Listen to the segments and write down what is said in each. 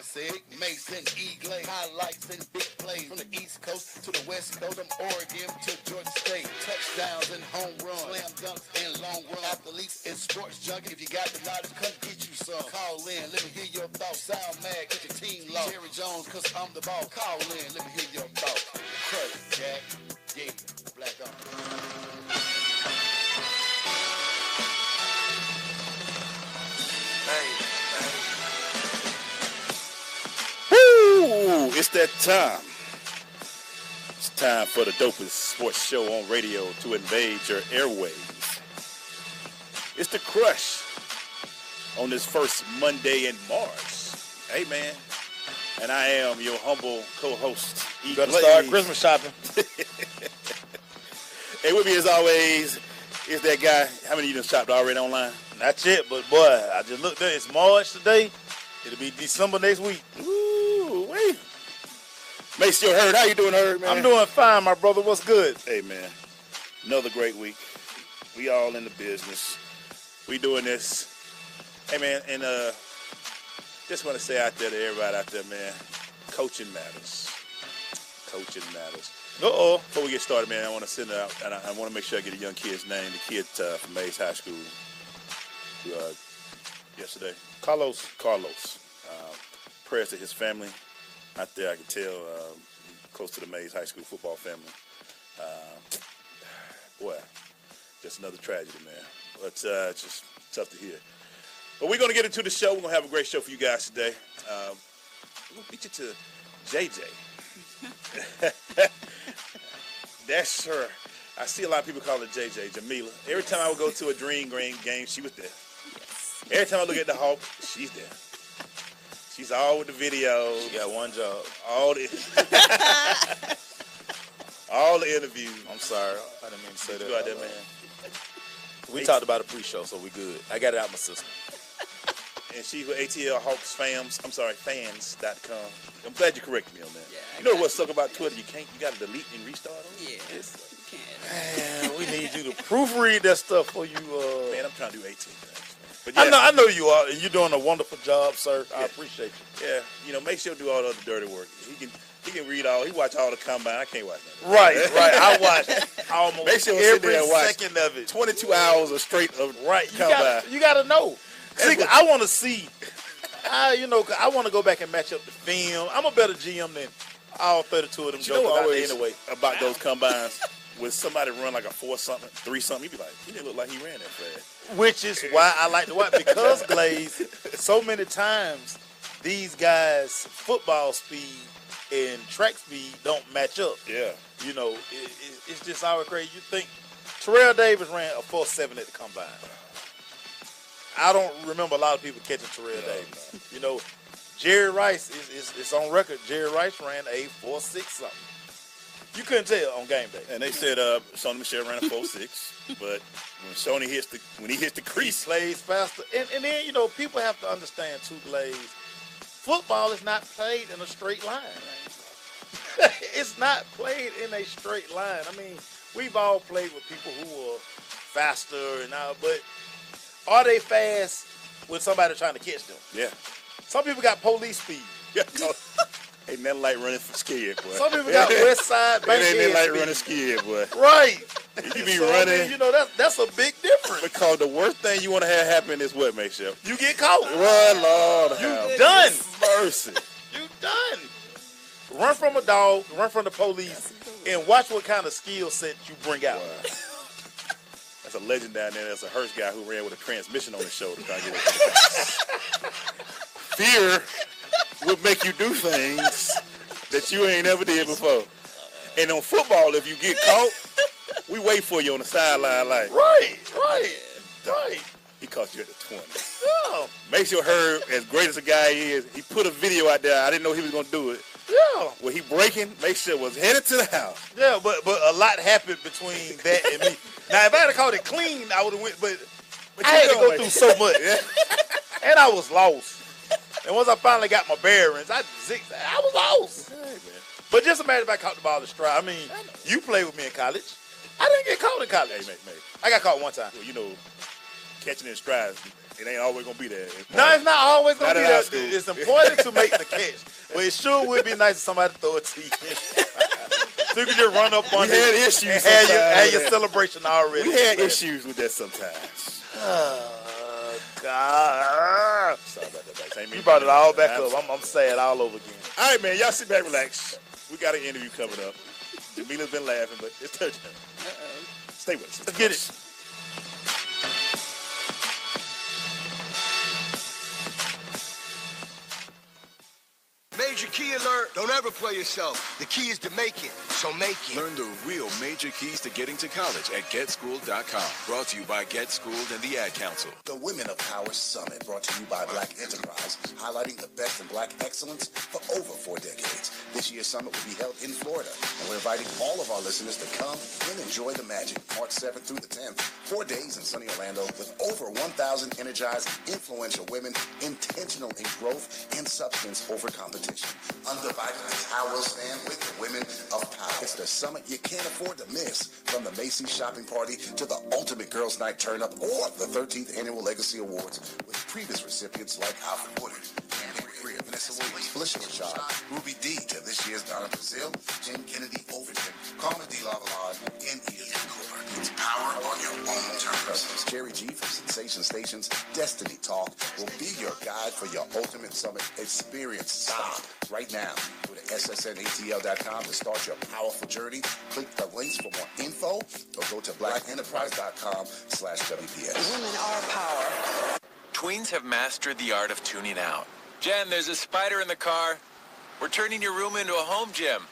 said. Mason, E-Glade, highlights and big plays. From the East Coast to the West Coast, from Oregon to Georgia State. Touchdowns and home runs, slam dunks and long run. Athletes and sports junkie. If you got the knowledge, come get you some. Call in, let me hear your thoughts. Sound mad, get your team low. Jerry Jones, cause I'm the ball. Call in, let me hear your thoughts. Crush, Jack. Yeah, black on. Woo! It's that time. It's time for the dopest sports show on radio to invade your airwaves. It's the Crush on this first Monday in March. Hey, man. And I am your humble co-host. You better start Christmas shopping. Hey, with me as always is that guy. How many of you done shopped already online? That's it, but boy, I just looked at it. It's March today. It'll be December next week. Ooh, wait. Make sure Herd. How you doing, Herd, man? I'm doing fine, my brother. What's good? Hey, man. Another great week. We all in the business. We doing this. Hey, man, and just want to say out there to everybody out there, man, coaching matters. Coaching matters. Uh-oh. Before we get started, man, I want to send it out, and I want to make sure I get a young kid's name. The kid from Mays High School yesterday. Carlos. Prayers to his family out there. I can tell close to the Mays High School football family. Boy, just another tragedy, man. But it's just tough to hear. But we're going to get into the show. We're going to have a great show for you guys today. We're going to beat you to JJ. That's her. I see a lot of people call her JJ, Jameelah. Every time I would go to a Dream Green game, she was there. Yes. Every time I look at the Hawk, she's there. She's all with the videos. She got one job. All the interviews. I'm sorry. I didn't mean to say that. Go out there, man. We talked about it pre-show, so we good. I got it out my system. And she's with ATL Hawks fans.com. I'm glad you corrected me on that. Yeah, you know what's suck about Twitter? You got to delete and restart them. Yeah, you can't. Man, we need you to proofread that stuff for you. Man, I'm trying to do 18 things. But yeah, I know you are, and you're doing a wonderful job, sir. Yeah. I appreciate you. Yeah, make sure to do all the other dirty work. He can read all. He watch all the combine. I can't watch that. Right. I watched almost Make sure every watch second of it. 22 hours of straight of Combine. You got to know. See, I want to see. I want to go back and match up the film. I'm a better GM than all 32 of them you know jokers out always there anyway. About those combines, when somebody run like a 4-something, 3-something, you be like, he didn't look like he ran that fast. Which is why I like to watch, because Glaze, so many times these guys' football speed and track speed don't match up. Yeah. It's just always crazy. You think Terrell Davis ran a 4.7 at the combine. I don't remember a lot of people catching Terrell Davis. No. Jerry Rice is on record. Jerry Rice ran a 4.6 something. You couldn't tell on game day. And they said Sony Michel ran a 4.6, but when he hits the crease, he plays faster. And then people have to understand too, Glaze. Football is not played in a straight line. It's not played in a straight line. I mean, we've all played with people who are faster and all, but are they fast with somebody trying to catch them? Yeah. Some people got police speed. Yeah. Ain't nothing like running scared, boy. Some people got West Side Bankhead Ain't nothing like speed. running scared, boy. Right. You be running. That's a big difference. Because the worst thing you want to have happen is what, Michelle? You get caught. Well, Lord, You done. Mercy. You done. Run from a dog, run from the police, and watch what kind of skill set you bring out. Wow. That's a legend down there. That's a hearse guy who ran with a transmission on his shoulder trying to get it. Fear will make you do things that you ain't ever did before. And on football, if you get caught, we wait for you on the sideline like. Right. He caught you at the 20. Yeah. Makes your Herb, as great as a guy is, he put a video out there. I didn't know he was going to do it. Yeah. When he breaking, make sure it was headed to the house. Yeah, but a lot happened between that and me. Now, if I had caught it clean, I would have went, but I had to go through so much. Yeah. And I was lost. And once I finally got my bearings, I was lost. Hey, man. But just imagine if I caught the ball in stride. I mean, you played with me in college. I didn't get caught in college. Hey, mate. I got caught one time. Well, catching in stride, it ain't always gonna be there. No, it's not always going to be Not at our that. school. It's important to make the catch. But it sure would be nice if somebody throw it to you. So you can just run up on We had issues and sometimes have your with that. celebration already. We had issues with that sometimes. Oh, God. Sorry about that, Max. Ain't mean You to brought do it all that. back up. I'm sad all over again. All right, man. Y'all sit back, relax. We got an interview coming up. Jameelah's been laughing, but it's her turn. Stay with us. Let's get it. Major key alert. Don't ever play yourself. The key is to make it, so make it. Learn the real major keys to getting to college at GetSchooled.com. Brought to you by GetSchooled and the Ad Council. The Women of Power Summit, brought to you by Black Enterprise, highlighting the best in Black excellence for over 4 decades. This year's summit will be held in Florida, and we're inviting all of our listeners to come and enjoy the magic. March 7th through the 10th, 4 days in sunny Orlando with over 1,000 energized, influential women, intentional in growth and substance over competition. Undivided is how we'll stand with the Women of Power. It's the summit you can't afford to miss. From the Macy's shopping party to the Ultimate Girls Night Turn Up or the 13th Annual Legacy Awards with previous recipients like Alfred Woodard, Andy Greer, Vanessa Williams, Felicia Rashad, Ruby D to this year's Donna Brazil, Jen Kennedy Overton, Carmen D. Lavalade, and Edith Cooper. It's power on your own terms. Jerry G from Sensation Station's Destiny Talk will be your guide for your ultimate summit experience. Stop right now. Go to ssnatl.com to start your powerful journey. Click the links for more info or go to blackenterprise.com/WPS. Women are power. Tweens have mastered the art of tuning out. Jen, there's a spider in the car. We're turning your room into a home gym.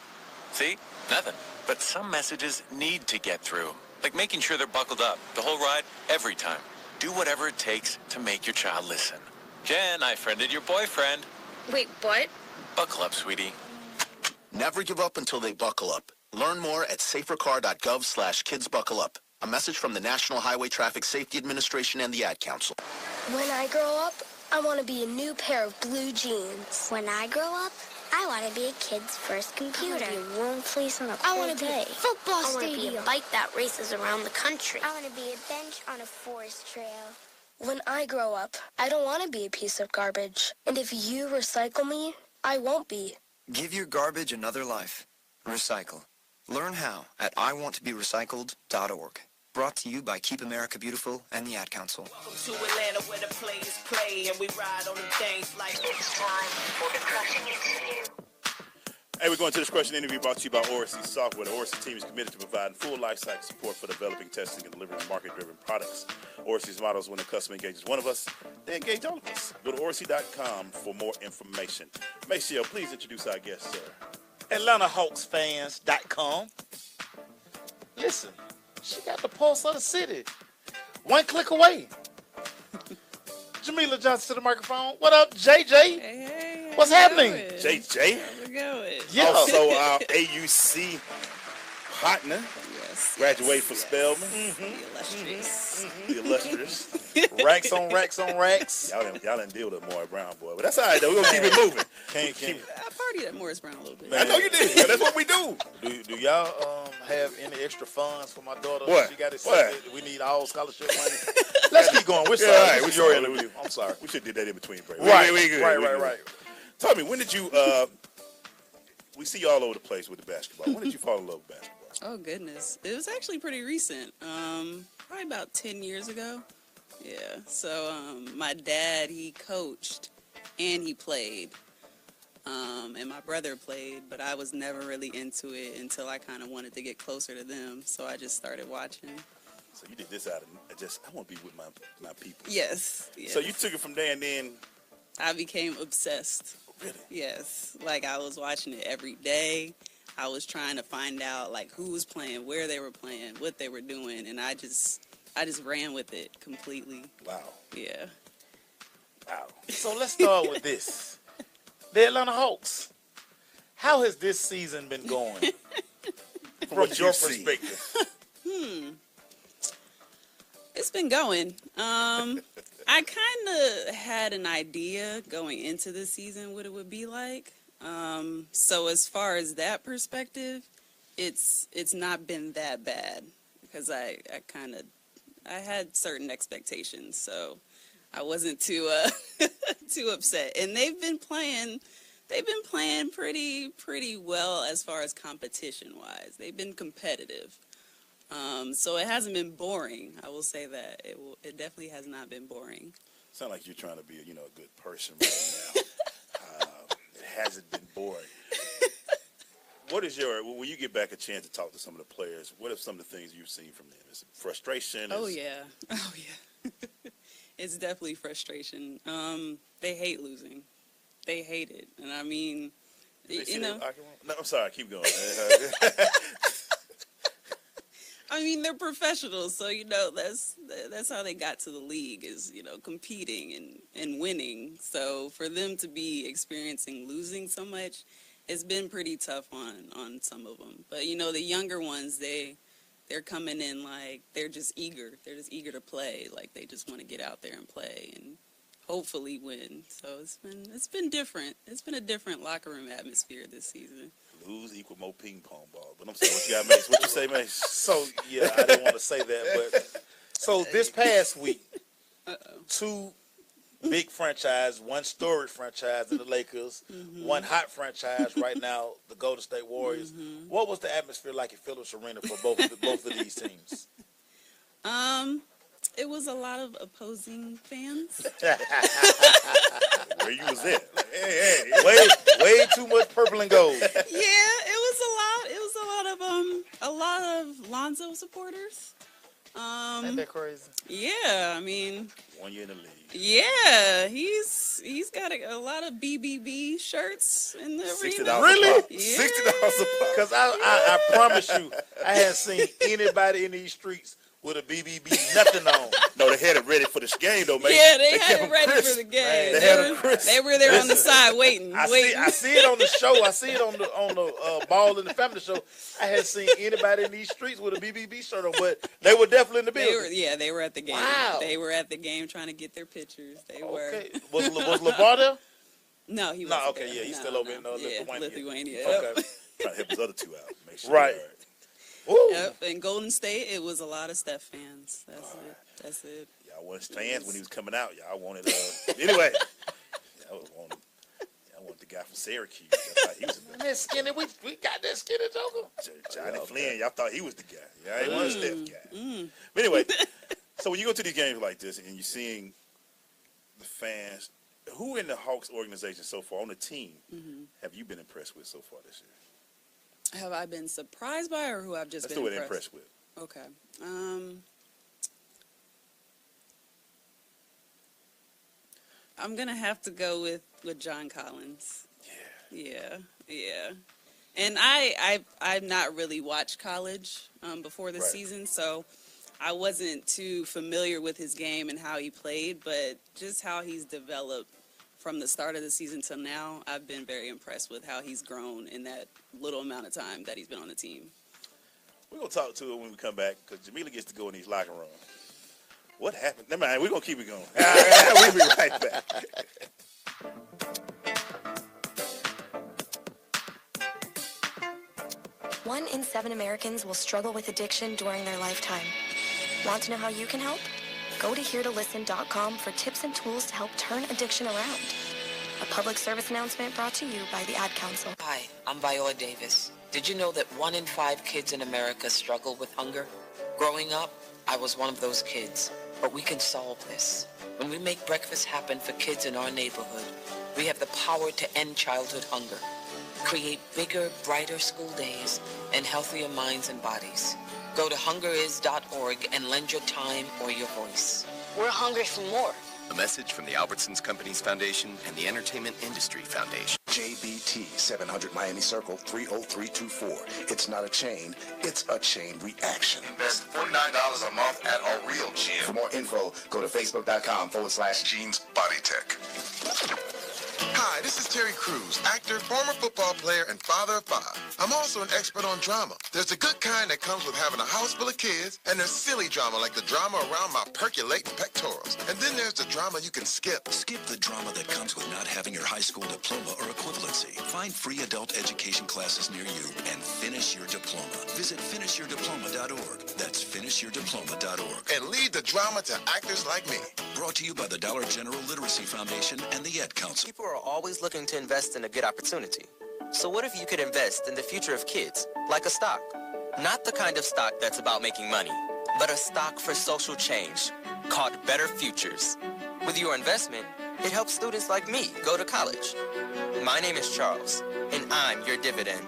See? Nothing. But some messages need to get through. Like making sure they're buckled up the whole ride, every time. Do whatever it takes to make your child listen. Jen, I friended your boyfriend. Wait, what? Buckle up, sweetie. Never give up until they buckle up. Learn more at safercar.gov/kidsbuckleup. A message from the National Highway Traffic Safety Administration and the Ad Council. When I grow up, I want to be a new pair of blue jeans. When I grow up, I want to be a kid's first computer. I want to be a warm fleece on a I cold want to be day. a football I want to be stadium. a bike that races around the country. I want to be a bench on a forest trail. When I grow up, I don't want to be a piece of garbage. And if you recycle me, I won't be. Give your garbage another life. Recycle. Learn how at iwanttoberecycled.org. Brought to you by Keep America Beautiful and the Ad Council. Welcome to Atlanta where the players play and we ride on them things like It's time for the crushing interview. Hey, we're going to this question interview brought to you by ORC Software. The ORC team is committed to providing full lifecycle support for developing, testing, and delivering market-driven products. ORC's motto is when the customer engages one of us, they engage all of us. Go to ORC.com for more information. Maceo, please introduce our guest, sir. AtlantaHawksFans.com. Listen, she got the pulse of the city. One click away. Jameelah Johnson to the microphone. What up, JJ? Hey, What's happening? JJ. How's it going? Yeah. Also, our AUC partner, Yes. graduated from Spelman. The illustrious. The illustrious. Racks on racks on racks. Y'all didn't deal with Morris Brown, boy. But that's all right, though. We're going to keep it moving. Can't. I partied at Morris Brown a little bit. I know you did. That's what we do. Do y'all have any extra funds for my daughter? What? She got it What? set. We need all scholarship money. Let's keep going. We're sorry. Yeah, all right. This is We're your sorry. interview. I'm sorry. We should have did that in between break. Right. We good. We good. Right. Tell me, when did you, we see you all over the place with the basketball. When did you fall in love with basketball? Oh, goodness. It was actually pretty recent. Probably about 10 years ago. Yeah. So my dad, he coached and he played. And my brother played, but I was never really into it until I kind of wanted to get closer to them. So I just started watching. So you did this out of just, I want to be with my people. Yes. So you took it from there and then. I became obsessed. Really? Yes. Like I was watching it every day. I was trying to find out like who was playing, where they were playing, what they were doing, and I just ran with it completely. Wow. Yeah. Wow. So let's start with this. The Atlanta Hawks. How has this season been going? From what your you see. perspective. It's been going. I kind of had an idea going into the season what it would be like. So as far as that perspective, it's not been that bad because I had certain expectations. So I wasn't too too upset. And they've been playing pretty well as far as competition wise. They've been competitive. So it hasn't been boring. I will say that it definitely has not been boring. Sound like you're trying to be a good person right now. It hasn't been boring. What is when you get back a chance to talk to some of the players, what are some of the things you've seen from them? Is it frustration? Oh yeah. It's definitely frustration. They hate losing. They hate it. And I mean, No, I'm sorry, keep going. I mean, they're professionals, so that's how they got to the league is competing and winning. So for them to be experiencing losing so much, it's been pretty tough on some of them. But the younger ones, they're coming in like they're just eager. They're just eager to play. Like they just want to get out there and play and hopefully win. So it's been different. It's been a different locker room atmosphere this season. Lose equal more ping pong ball. But I'm sorry, what you got, Mace? What you say, Mace? So, yeah, I didn't want to say that. But so this past week, two big franchise, one storied franchise in the Lakers, one hot franchise right now, the Golden State Warriors. What was the atmosphere like at Phillips Arena for both of these teams? It was a lot of opposing fans. Where you was at? Way too much purple and gold. Yeah, it was a lot. It was a lot of Lonzo supporters. Ain't that crazy? Yeah, I mean, 1 year in the league. Yeah, he's got a lot of BBB shirts in the arena. Really? Yeah. $60 a pop. Because I promise you, I haven't seen anybody in these streets with a BBB nothing on. No, they had it ready for this game, though, man. Yeah, they had it ready for the game. They were there on the side waiting. I see it on the show. I see it on the Ball in the Family show. I hadn't seen anybody in these streets with a BBB shirt on, but they were definitely in the building. They were at the game. Wow. They were at the game trying to get their pictures. They were. Was LeVar there? No, he wasn't. No, okay, yeah, he's still over in Lithuania. Okay. Trying to help his other two out. Make sure right. Yep, in Golden State, it was a lot of Steph fans. That's it. Y'all wanted fans when he was coming out. Y'all wanted, anyway. Y'all wanted the guy from Syracuse. He was man, Skinny, we got that Skinny Joker. Johnny Flynn, y'all thought he was the guy. Y'all ain't want Steph guy. But anyway, so when you go to these games like this and you're seeing the fans, who in the Hawks organization so far, on the team, have you been impressed with so far this year? Have I been surprised by, or who I've just been impressed with? Okay. I'm gonna have to go with John Collins. Yeah. And I've not really watched college before the season, so I wasn't too familiar with his game and how he played, but just how he's developed from the start of the season till now, I've been very impressed with how he's grown in that little amount of time that he's been on the team. We're going to talk to her when we come back because Jameelah gets to go in these locker rooms. What happened? Never mind, we're going to keep it going. We'll be right back. One in 7 Americans will struggle with addiction during their lifetime. Want to know how you can help? Go to heretolisten.com for tips and tools to help turn addiction around. A public service announcement brought to you by the Ad Council. Hi, I'm Viola Davis. Did you know that 1 in 5 kids in America struggle with hunger? Growing up, I was one of those kids. But we can solve this. When we make breakfast happen for kids in our neighborhood, we have the power to end childhood hunger, create bigger, brighter school days, and healthier minds and bodies. Go to hungeris.org and lend your time or your voice. We're hungry for more. A message from the Albertsons Companies Foundation and the Entertainment Industry Foundation. JBT 700 Miami Circle 30324. It's not a chain, it's a chain reaction. Invest $49 a month at a real gym. For more info, go to facebook.com/Jeans Body Tech. Hi, this is Terry Crews, actor, former football player, and father of 5. I'm also an expert on drama. There's the good kind that comes with having a house full of kids, and there's silly drama like the drama around my percolating pectorals. And then there's the drama you can skip. Skip the drama that comes with not having your high school diploma or equivalency. Find free adult education classes near you and finish your diploma. Visit finishyourdiploma.org. That's finishyourdiploma.org. And leave the drama to actors like me. Brought to you by the Dollar General Literacy Foundation and the Ed Council. People are always looking to invest in a good opportunity. So what if you could invest in the future of kids, like a stock? Not the kind of stock that's about making money, but a stock for social change called Better Futures. With your investment, it helps students like me go to college. My name is Charles, and I'm your dividend.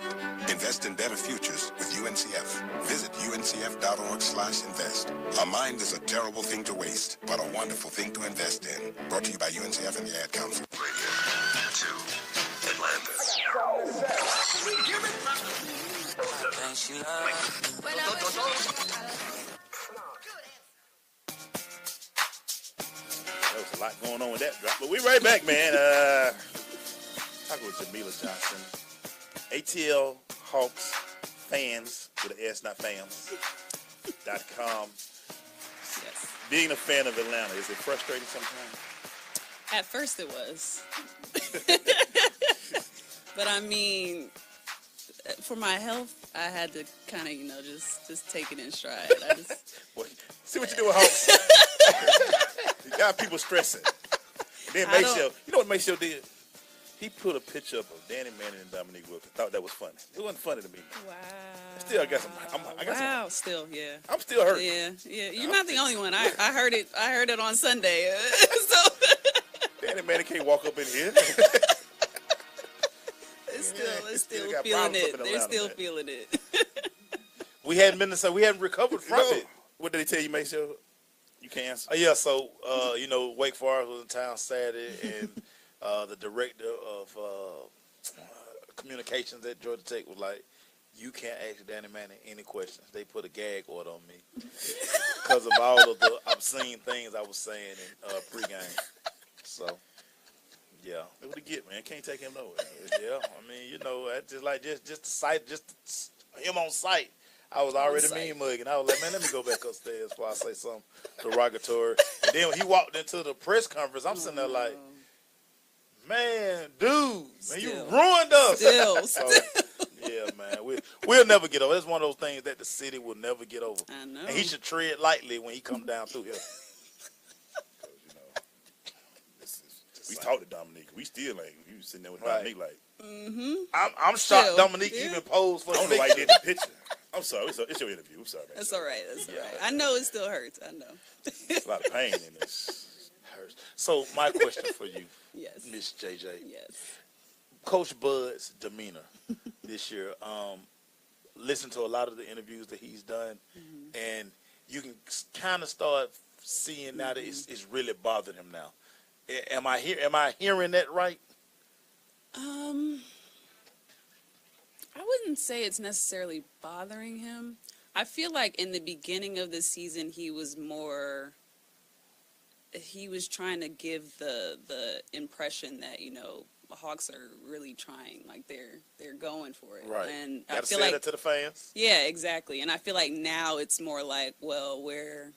Invest in better futures with UNCF. Visit uncf.org/invest. A mind is a terrible thing to waste, but a wonderful thing to invest in. Brought to you by UNCF and the Ad Council. Radio to Atlanta. There was a lot going on with that drop, but we right back, man. Talking with Jameelah Johnson, ATL Hawks fans with an S, not fams.com. Yes. Being a fan of Atlanta, is it frustrating sometimes? At first it was. But I mean, for my health, I had to kind of, just take it in stride. Well, see what you do with Hawks. You got people stressing. Then Maceo, you know what Maceo did? He put a picture up of Danny Manning and Dominique Wilkins. Thought that was funny. It wasn't funny to me. Wow. Still, I got some. Still, yeah. I'm still hurt. Yeah. You're not the only one. I heard it. I heard it on Sunday. So Danny Manning can't walk up in here. It's still feeling it. They're still feeling it. We hadn't recovered from it. What did they tell you, Maceo? You can't answer. Yeah. So Wake Forest was in town Saturday, and the director of communications at Georgia Tech was like, "You can't ask Danny Manning any questions." They put a gag order on me because of all of the obscene things I was saying in pregame. So, yeah, What would he get, man? Can't take him nowhere. yeah. I mean, just the sight, just him on sight. I was already mean mugging. I was like, man, let me go back upstairs before I say something derogatory. And then when he walked into the press conference, I'm sitting there like, man, dude, you ruined us. So, yeah, man, we'll never get over. It's one of those things that the city will never get over. I know. And he should tread lightly when he comes down through here. We talked to Dominique. We still ain't. We was sitting there with Dominique like. Mm-hmm. I'm shocked Dominique even posed for I the don't know why he did the picture. I'm sorry. It's your interview. I'm sorry, man. That's all right. That's all right. I know it still hurts. I know. There's a lot of pain in this. Hurts. So my question for you, yes, Miss JJ. Yes. Coach Bud's demeanor this year. Listen to a lot of the interviews that he's done, and you can kind of start seeing now that it's really bothering him now. Am I hearing that right? I wouldn't say it's necessarily bothering him. I feel like in the beginning of the season he was trying to give the impression that, the Hawks are really trying, like they're going for it. Right. And gotta I feel say like that to the fans. Yeah, exactly. And I feel like now it's more like, well, we're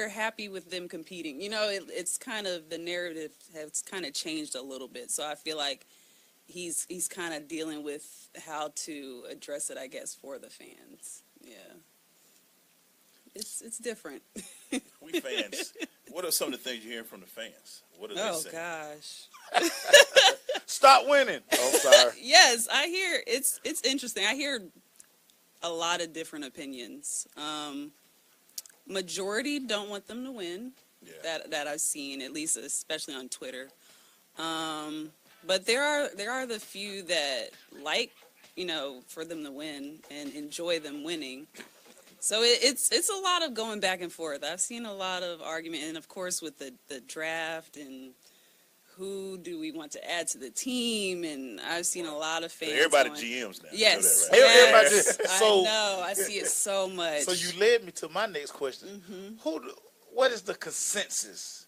happy with them competing. It's kind of, the narrative has kind of changed a little bit. So I feel like he's kind of dealing with how to address it, I guess, for the fans. Yeah. It's different. We fans. What are some of the things you're hearing from the fans? What are they saying? Oh gosh. Stop winning. Oh, sorry. Yes, I hear it's interesting. I hear a lot of different opinions. Majority don't want them to win. Yeah. That I've seen, at least especially on Twitter. But there are the few that like, for them to win and enjoy them winning. So it's a lot of going back and forth. I've seen a lot of argument, and of course with the draft and who do we want to add to the team, and I've seen a lot of fans. Everybody GMs now. Yes, you know that, right? yes. So, I know. I see it so much. So you led me to my next question. What is the consensus?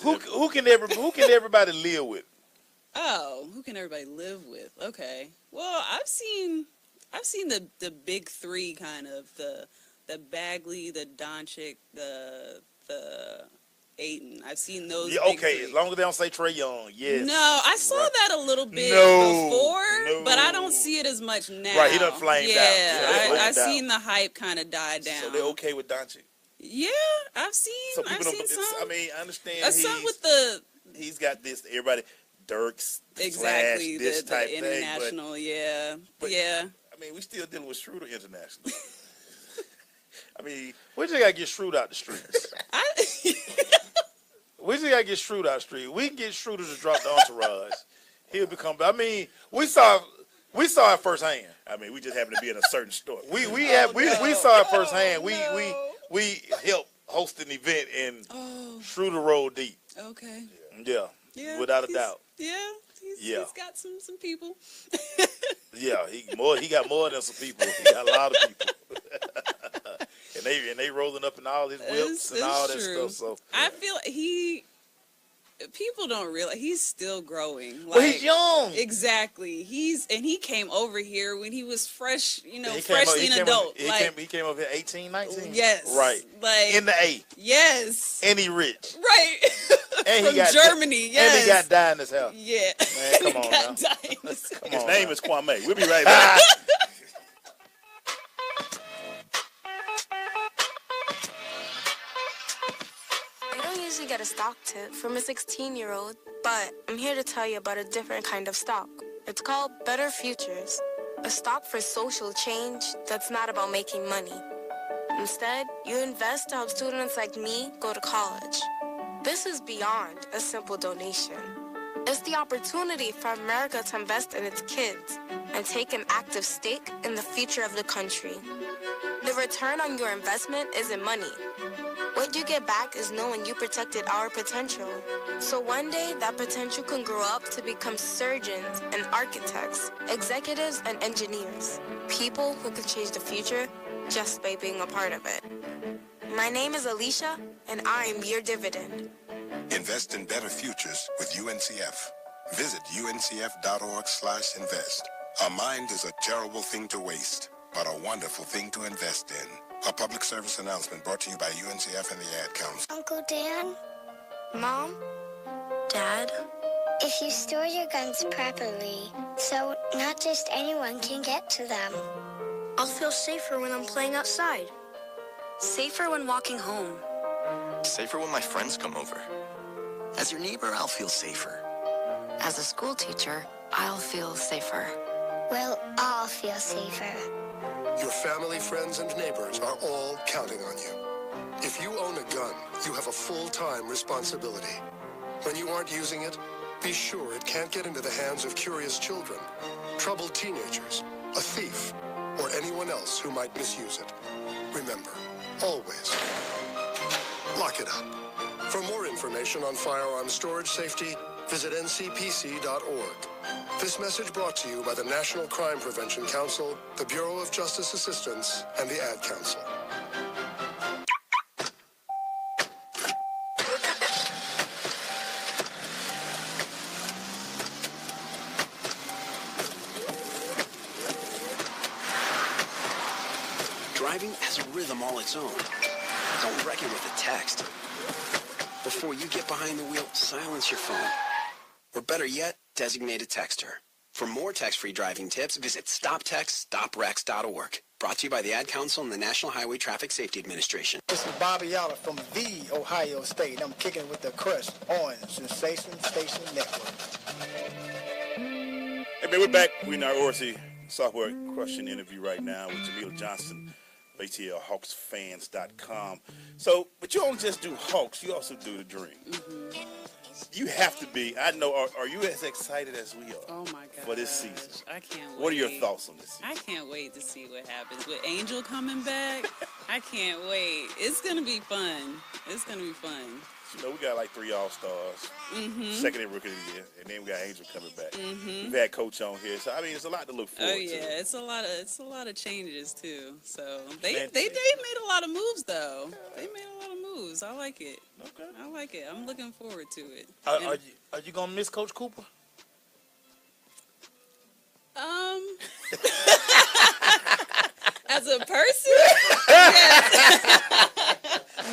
Who can everybody live with? Oh, who can everybody live with? Okay. Well, I've seen the big three, kind of the Bagley, the Doncic, the Ayton. I've seen those. Yeah, okay, as long as they don't say Trae Young. Yes. No, I saw that a little bit before, but I don't see it as much now. Right, he done flamed out. Yeah, I've seen the hype kind of die down. So they're okay with Doncic? Yeah, I've seen. So people I've don't. seen some. I mean, I understand. Some with the. He's got this. Everybody, Dirks, Exactly. Flash, this type the international. thing. Yeah. But, yeah. I mean, we still dealing with Schroeder international. I mean, we just gotta get Schroeder out the streets. We just gotta get Schroeder out the street. We can get Schroeder to drop the entourage. He'll become. I mean, we saw it firsthand. I mean, we just happen to be in a certain store. We saw it firsthand. We helped host an event and Schroeder rolled deep. Okay. Yeah. Without a doubt. Yeah. He's got some people. Yeah, he got more than some people. He got a lot of people. and they rolling up in all his whips and all that stuff. So I feel people don't realize he's still growing. Well, he's young. Exactly. He came over here when he was fresh, freshly an adult. He came over here 18, 19. Yes. Right. Like in the A. Yes. And he rich. Right. And From Germany, yes. And he got died in his house. Yeah. Man, come on now. His name is Kwame. We'll be right back. I don't usually get a stock tip from a 16-year-old, but I'm here to tell you about a different kind of stock. It's called Better Futures, a stock for social change that's not about making money. Instead, you invest to help students like me go to college. This is beyond a simple donation. It's the opportunity for America to invest in its kids and take an active stake in the future of the country. The return on your investment isn't money. What you get back is knowing you protected our potential. So one day, that potential can grow up to become surgeons and architects, executives and engineers. People who can change the future just by being a part of it. My name is Alicia, and I'm your dividend. Invest in better futures with UNCF. Visit uncf.org/invest. A mind is a terrible thing to waste, but a wonderful thing to invest in. A public service announcement brought to you by UNCF and the Ad Council. Uncle Dan? Mom? Dad? If you store your guns properly, so not just anyone can get to them. I'll feel safer when I'm playing outside. Safer when walking home. Safer when my friends come over. As your neighbor, I'll feel safer. As a school teacher, I'll feel safer. We'll all feel safer. Your family, friends, and neighbors are all counting on you. If you own a gun, you have a full-time responsibility. When you aren't using it, be sure it can't get into the hands of curious children, troubled teenagers, a thief, or anyone else who might misuse it. Remember, always, lock it up. For more information on firearm storage safety, visit ncpc.org. This message brought to you by the National Crime Prevention Council, the Bureau of Justice Assistance, and the Ad Council. Driving has a rhythm all its own. Don't wreck it with a text. Before you get behind the wheel, silence your phone. Or better yet, designate a texter. For more text-free driving tips, visit stoptextstoprex.org. Brought to you by the Ad Council and the National Highway Traffic Safety Administration. This is Bobby Allen from the Ohio State. I'm kicking with the Crush on Sensation Station Network. Hey, man, we're back. We're in our Orsi software crushing interview right now with Jameelah Johnson, ATLHawksFans.com. So, but you don't just do Hawks, you also do the Dream. Mm-hmm. You have to be. I know. Are you as excited as we are? Oh my God! For this season, I can't wait. What are your thoughts on this season? I can't wait to see what happens with Angel coming back. I can't wait. It's gonna be fun. It's gonna be fun. You know, we got like 3 All-Stars, second and rookie of the year, and then we got Angel coming back. Mm-hmm. We've had Coach on here, so I mean, it's a lot to look forward to. Oh yeah, it's a lot of changes too. So they made a lot of moves though. They made a lot of moves. I like it. Okay, I like it. I'm looking forward to it. Are you gonna miss Coach Cooper? As a person, yes.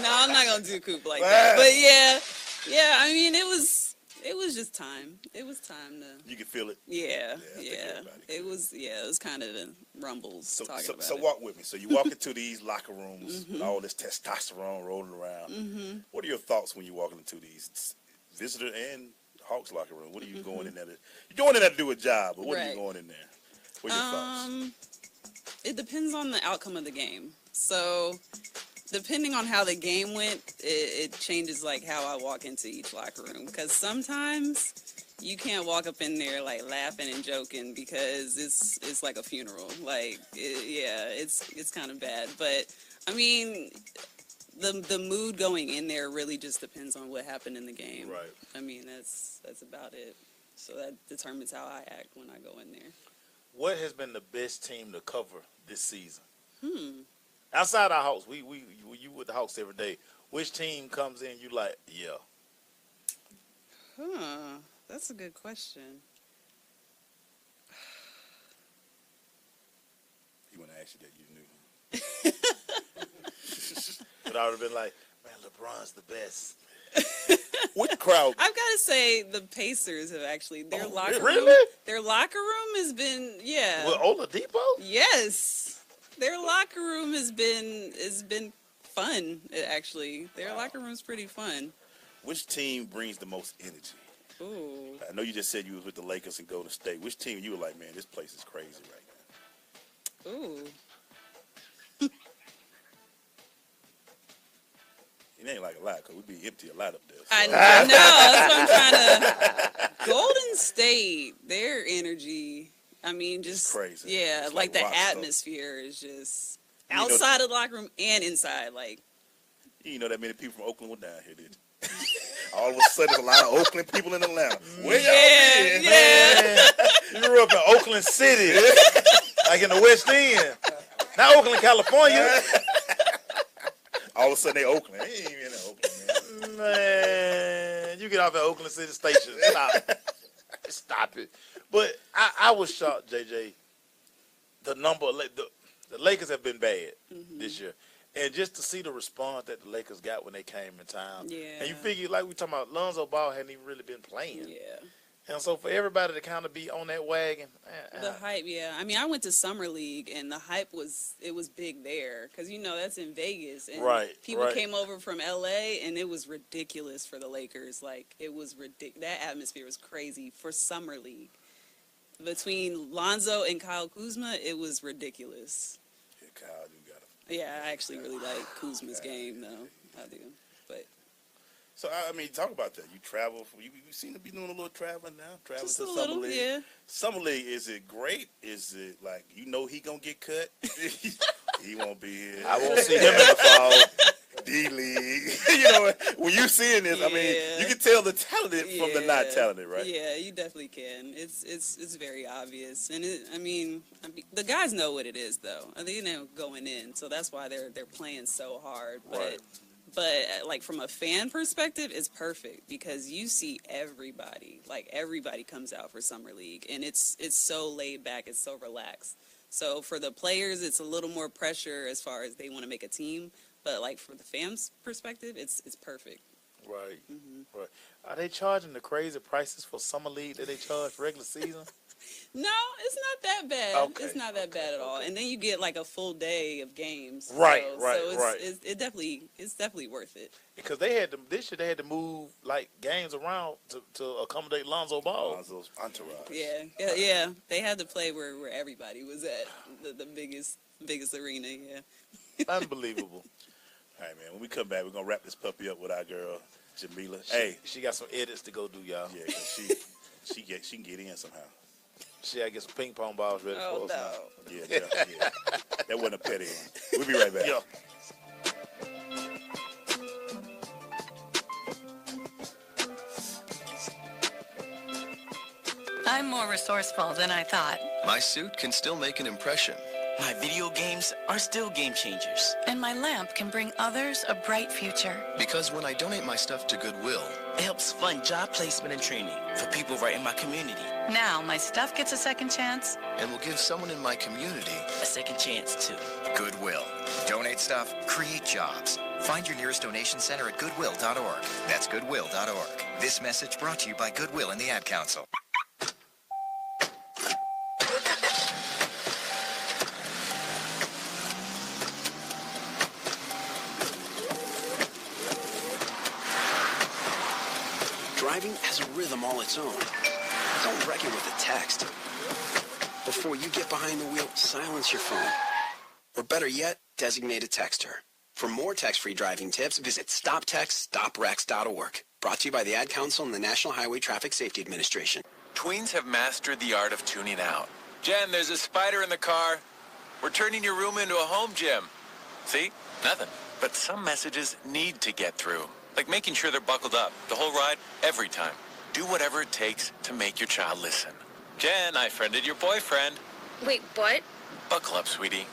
No, I'm not gonna do Coop like that. But yeah. I mean, it was It was just time. It was time to. You can feel it. Yeah. It was kind of the rumbles So talking about it. walk with me. So you walk into these locker rooms with all this testosterone rolling around. What are your thoughts when you're walking into these visitor and Hawks locker room? What are you going in there to? You're going in there to do a job, but what are you going in there? What are your thoughts? It depends on the outcome of the game. So, depending on how the game went, it changes like how I walk into each locker room. Because sometimes you can't walk up in there like laughing and joking because it's like a funeral. Like, it's kind of bad. But I mean, the mood going in there really just depends on what happened in the game. Right. I mean, that's about it. So that determines how I act when I go in there. What has been the best team to cover this season? Outside our Hawks, you with the Hawks every day. Which team comes in? You like, yeah. That's a good question. He want to ask you that, you knew. But I would have been like, man, LeBron's the best. What crowd? I've got to say the Pacers have actually their locker room. Really? Their locker room has been With Oladipo? Yes, their locker room has been fun. Actually, their locker room's pretty fun. Which team brings the most energy? Ooh. I know you just said you was with the Lakers and Golden State. Which team you were like, man, this place is crazy right now? Ooh. It ain't like a lot, because we'd be empty a lot up there. So. I know. That's what I'm trying to. Golden State, their energy. I mean, just it's crazy. Yeah, it's like the rock atmosphere is just outside of the locker room and inside. Like, you didn't know that many people from Oakland were down here, did you? All of a sudden, there's a lot of Oakland people in Atlanta. Where y'all been? You grew up in Oakland City, like in the West End. Not Oakland, California. All of a sudden, they Oakland. They ain't even in Oakland, Man, you get off at Oakland City Station. Stop it. But I was shocked, JJ. The Lakers have been bad this year. And just to see the response that the Lakers got when they came in town. Yeah. And you figure, like we talking about, Lonzo Ball hadn't even really been playing. Yeah. And so for everybody to kind of be on that wagon. The hype, yeah. I mean, I went to Summer League, and the hype was big there. Because, that's in Vegas. And people came over from L.A., and it was ridiculous for the Lakers. Like, it was ridiculous. That atmosphere was crazy for Summer League. Between Lonzo and Kyle Kuzma, it was ridiculous. Yeah, Kyle, you got it. Yeah, I actually really like Kuzma's game, though. I do. But so, I mean, talk about that. You travel. You seem to be doing a little traveling now. Traveling just to a Summer little, League. yeah. Summer League, is it great? Is it like, he going to get cut? He won't be here. I won't see him in the fall. D-League. When you seeing this, I mean, you can tell the talented from the not talented, right? Yeah, you definitely can. It's very obvious, and I mean, the guys know what it is, though. I think going in, so that's why they're playing so hard. But like from a fan perspective, it's perfect because you see everybody. Like everybody comes out for Summer League, and it's so laid back, it's so relaxed. So for the players, it's a little more pressure as far as they want to make a team. But like for the fans' perspective, it's perfect. Right. Right. Are they charging the crazy prices for Summer League that they charge regular season? No, it's not that bad. Okay. It's not that bad at all. And then you get like a full day of games. Right. So it's definitely worth it. Because this year they had to move like games around to accommodate Lonzo Ball. Lonzo's entourage. Yeah. They had to play where everybody was at, the biggest arena. Yeah. Unbelievable. All right, man. When we come back, we're gonna wrap this puppy up with our girl Jameelah. She got some edits to go do, y'all. Yeah, 'cause she can get in somehow. She gotta get some ping pong balls ready for us. No. Yeah. That wasn't a petty one. We'll be right back. Yeah. I'm more resourceful than I thought. My suit can still make an impression. My video games are still game changers. And my lamp can bring others a bright future. Because when I donate my stuff to Goodwill, it helps fund job placement and training for people right in my community. Now my stuff gets a second chance. And will give someone in my community a second chance too. Goodwill. Donate stuff, create jobs. Find your nearest donation center at goodwill.org. That's goodwill.org. This message brought to you by Goodwill and the Ad Council. Driving has a rhythm all its own. Don't wreck it with a text. Before you get behind the wheel, silence your phone. Or better yet, designate a texter. For more text-free driving tips, visit stoptextstoprex.org. Brought to you by the Ad Council and the National Highway Traffic Safety Administration. Tweens have mastered the art of tuning out. Jen, there's a spider in the car. We're turning your room into a home gym. See? Nothing. But some messages need to get through. Like making sure they're buckled up the whole ride, every time. Do whatever it takes to make your child listen. Jen, I friended your boyfriend. Wait, what? Buckle up, sweetie.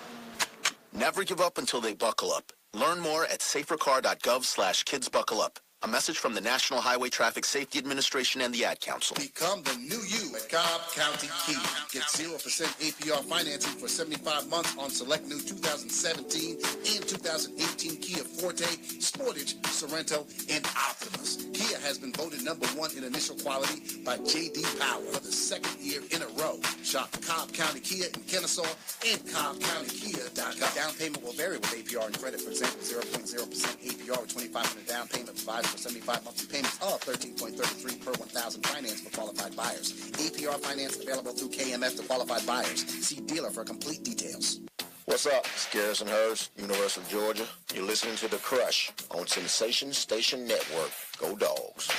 Never give up until they buckle up. Learn more at safercar.gov/kidsbuckleup. A message from the National Highway Traffic Safety Administration and the Ad Council. Become the new you at Cobb County Kia. Get 0% APR financing for 75 months on select new 2017 and 2018 Kia Forte, Sportage, Sorento, and Optimus. Kia has been voted #1 in initial quality by J.D. Power for the second year in a row. Shop Cobb County Kia in Kennesaw and CobbCountyKia.com. Down payment will vary with APR and credit. For example, 0.0% APR with $2,500 down payment provides for 75 monthly payments of $13.33 per 1,000 finance for qualified buyers. APR finance available through KMF to qualified buyers. See dealer for complete details. What's up? It's Garrison Hurst, University of Georgia. You're listening to The Crush on Sensation Station Network. Go Dogs.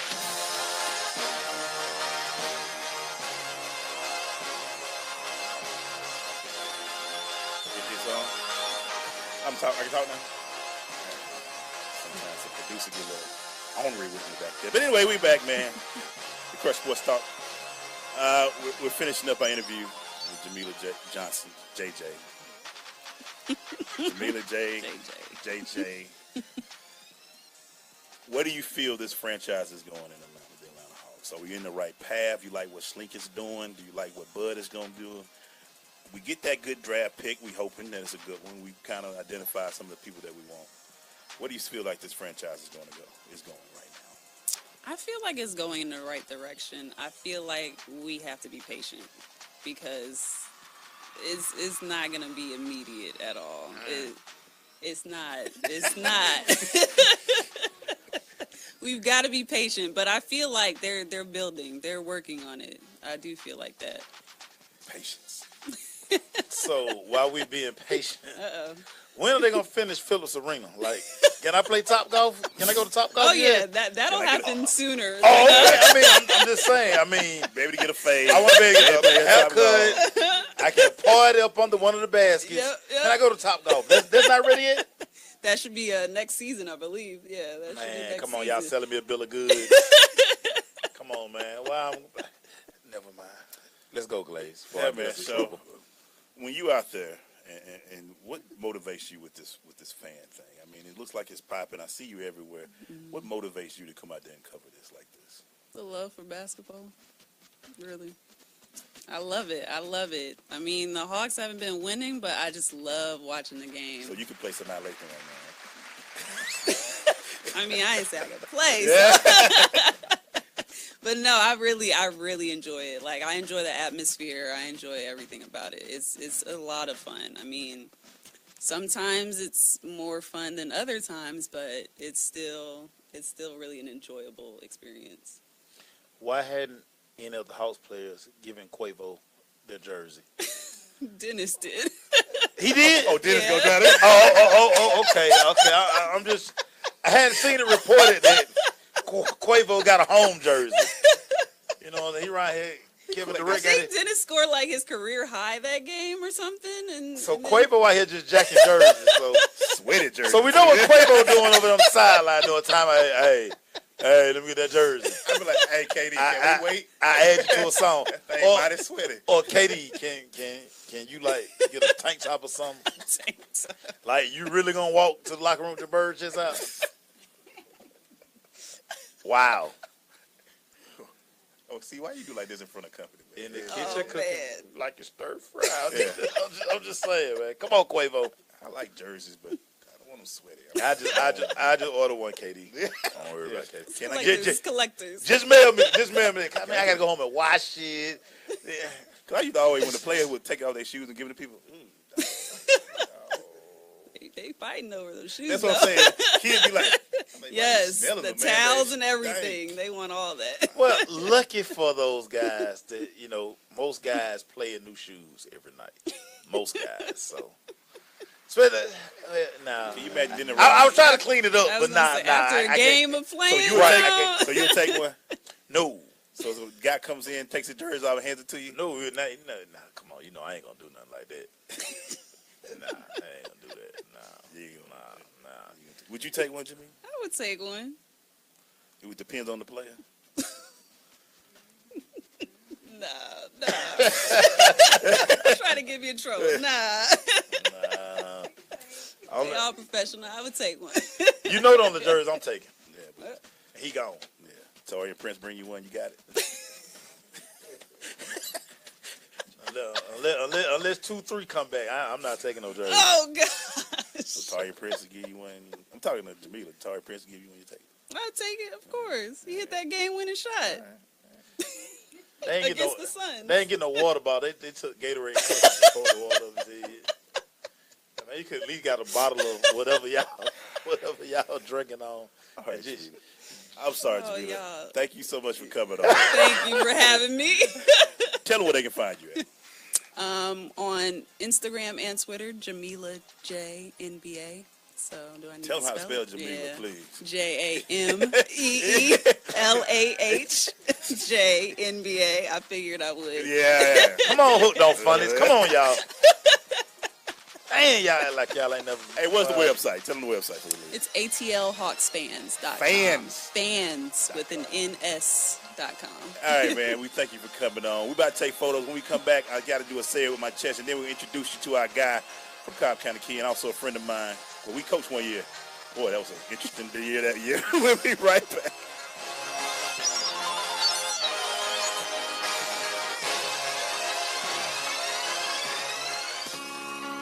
I can talk now? Sometimes the producer get a little ornery with me back there. But anyway, we back, man. The Crush Sports Talk. We're finishing up our interview with Jameelah Johnson, JJ. Jameelah JJ. Where do you feel this franchise is going in the Atlanta Hawks? Are we in the right path? You like what Slink is doing? Do you like what Bud is going to do? We get that good draft pick. We hoping that it's a good one. We kind of identify some of the people that we want. What do you feel like this franchise is going right now? I feel like it's going in the right direction. I feel like we have to be patient because it's not going to be immediate at all. It's not. We've got to be patient, but I feel like they're building. They're working on it. I do feel like that. Patience. So while we being patient, when are they gonna finish Phillips Arena? Like, can I play Top Golf? Can I go to Top Golf? Oh yeah, that'll happen sooner. Oh, okay. I mean, I'm just saying. I mean, be able to get a fade. I want to be able to get a haircut. I can party up under one of the baskets. Yep. Can I go to Top Golf? That's not ready yet. That should be next season, I believe. Yeah, that should be next come on, season. y'all selling me a bill of goods. Come on, man. Well, never mind. Let's go, Glaze. Yeah, man. So when you out there, and what motivates you with this fan thing? I mean, it looks like it's popping. I see you everywhere. Mm-hmm. What motivates you to come out there and cover this like this? The love for basketball, really. I love it. I mean, the Hawks haven't been winning, but I just love watching the game. So you can play some Lathan right now. I mean, I ain't say I could play. Yeah. So. But no, I really enjoy it. Like, I enjoy the atmosphere. I enjoy everything about it. It's a lot of fun. I mean, sometimes it's more fun than other times, but it's still really an enjoyable experience. Why hadn't any of the Hawks players given Quavo their jersey? Dennis did. He did? Oh, Dennis go down there? Okay. I hadn't seen it reported that Quavo got a home jersey. You know, he right here. Kevin I Durant think Dennis scored like his career high that game or something. And Quavo out here just jacking jerseys. So sweated jersey. So we know what Quavo doing over on the sideline doing time. Hey, let me get that jersey. I be like, hey, KD, can we wait? I add you to a song. That thing mighty sweaty. Or KD, can you like get a tank top or something? Like, you really gonna walk to the locker room with your birds just out? Wow. Oh, see, why you do like this in front of company, man? In the kitchen cooking man. like a stir fry. I'm just saying, man. Come on, Quavo. I like jerseys, but I don't want sweaty. I just order one, KD. Don't worry about KD. Can I Collectors. Just mail me. Just mail me. I mean, I gotta go home and wash it. Yeah. Cause I used to always, when the players would take off their shoes and give it to people. They fighting over those shoes. That's what I'm saying. Kids be like, yes, smelling the them, man. towels and everything. They want all that. Well, lucky for those guys that, you know, most guys play in new shoes every night. Most guys, so. Nah. Can you imagine I was trying to clean it up, but nah. After a game of playing. So you'll take one? No. So the guy comes in, takes his jersey off, and hands it to you? No, come on. You know I ain't gonna do nothing like that. Nah, I ain't gonna do that. Nah. Would you take one, Jimmy? I would take one. It depends on the player. Nah. Try to give you in trouble. Nah. They all professional. I would take one. You know it on the jersey I'm taking. Yeah, but he gone. Yeah. Torian Prince bring you one, you got it. Unless 2-3 come back, I'm not taking no jersey. Oh God. So Torian Prince will give you one. I'm talking to Jameelah. Torian Prince will give you one, you take it. I'll take it, of course. He hit that game-winning shot. They ain't against the Suns. They ain't getting no water bottle. They took Gatorade cups and poured the water over his head. Man, you could at least got a bottle of whatever y'all drinking on. All right, I'm sorry, Jameelah. Y'all. Thank you so much for coming on. Thank you for having me. Tell them where they can find you at. On Instagram and Twitter, Jameelah J NBA. So do I need Tell to them how to spell it? Jameelah, please. JameeLah JNBA. I figured I would. Yeah. Come on, Hooked on Funnies. Come on, y'all. Dang, y'all act like y'all ain't never. Hey, what's the website? Tell them the website. It's ATLHawksFans.com. Fans with an NS.com. All right, man. We thank you for coming on. We about to take photos. When we come back, I got to do a say it with my chest, and then we'll introduce you to our guy from Cobb County Key and also a friend of mine. Well, we coached one year. Boy, that was an interesting year that year. We'll be right back.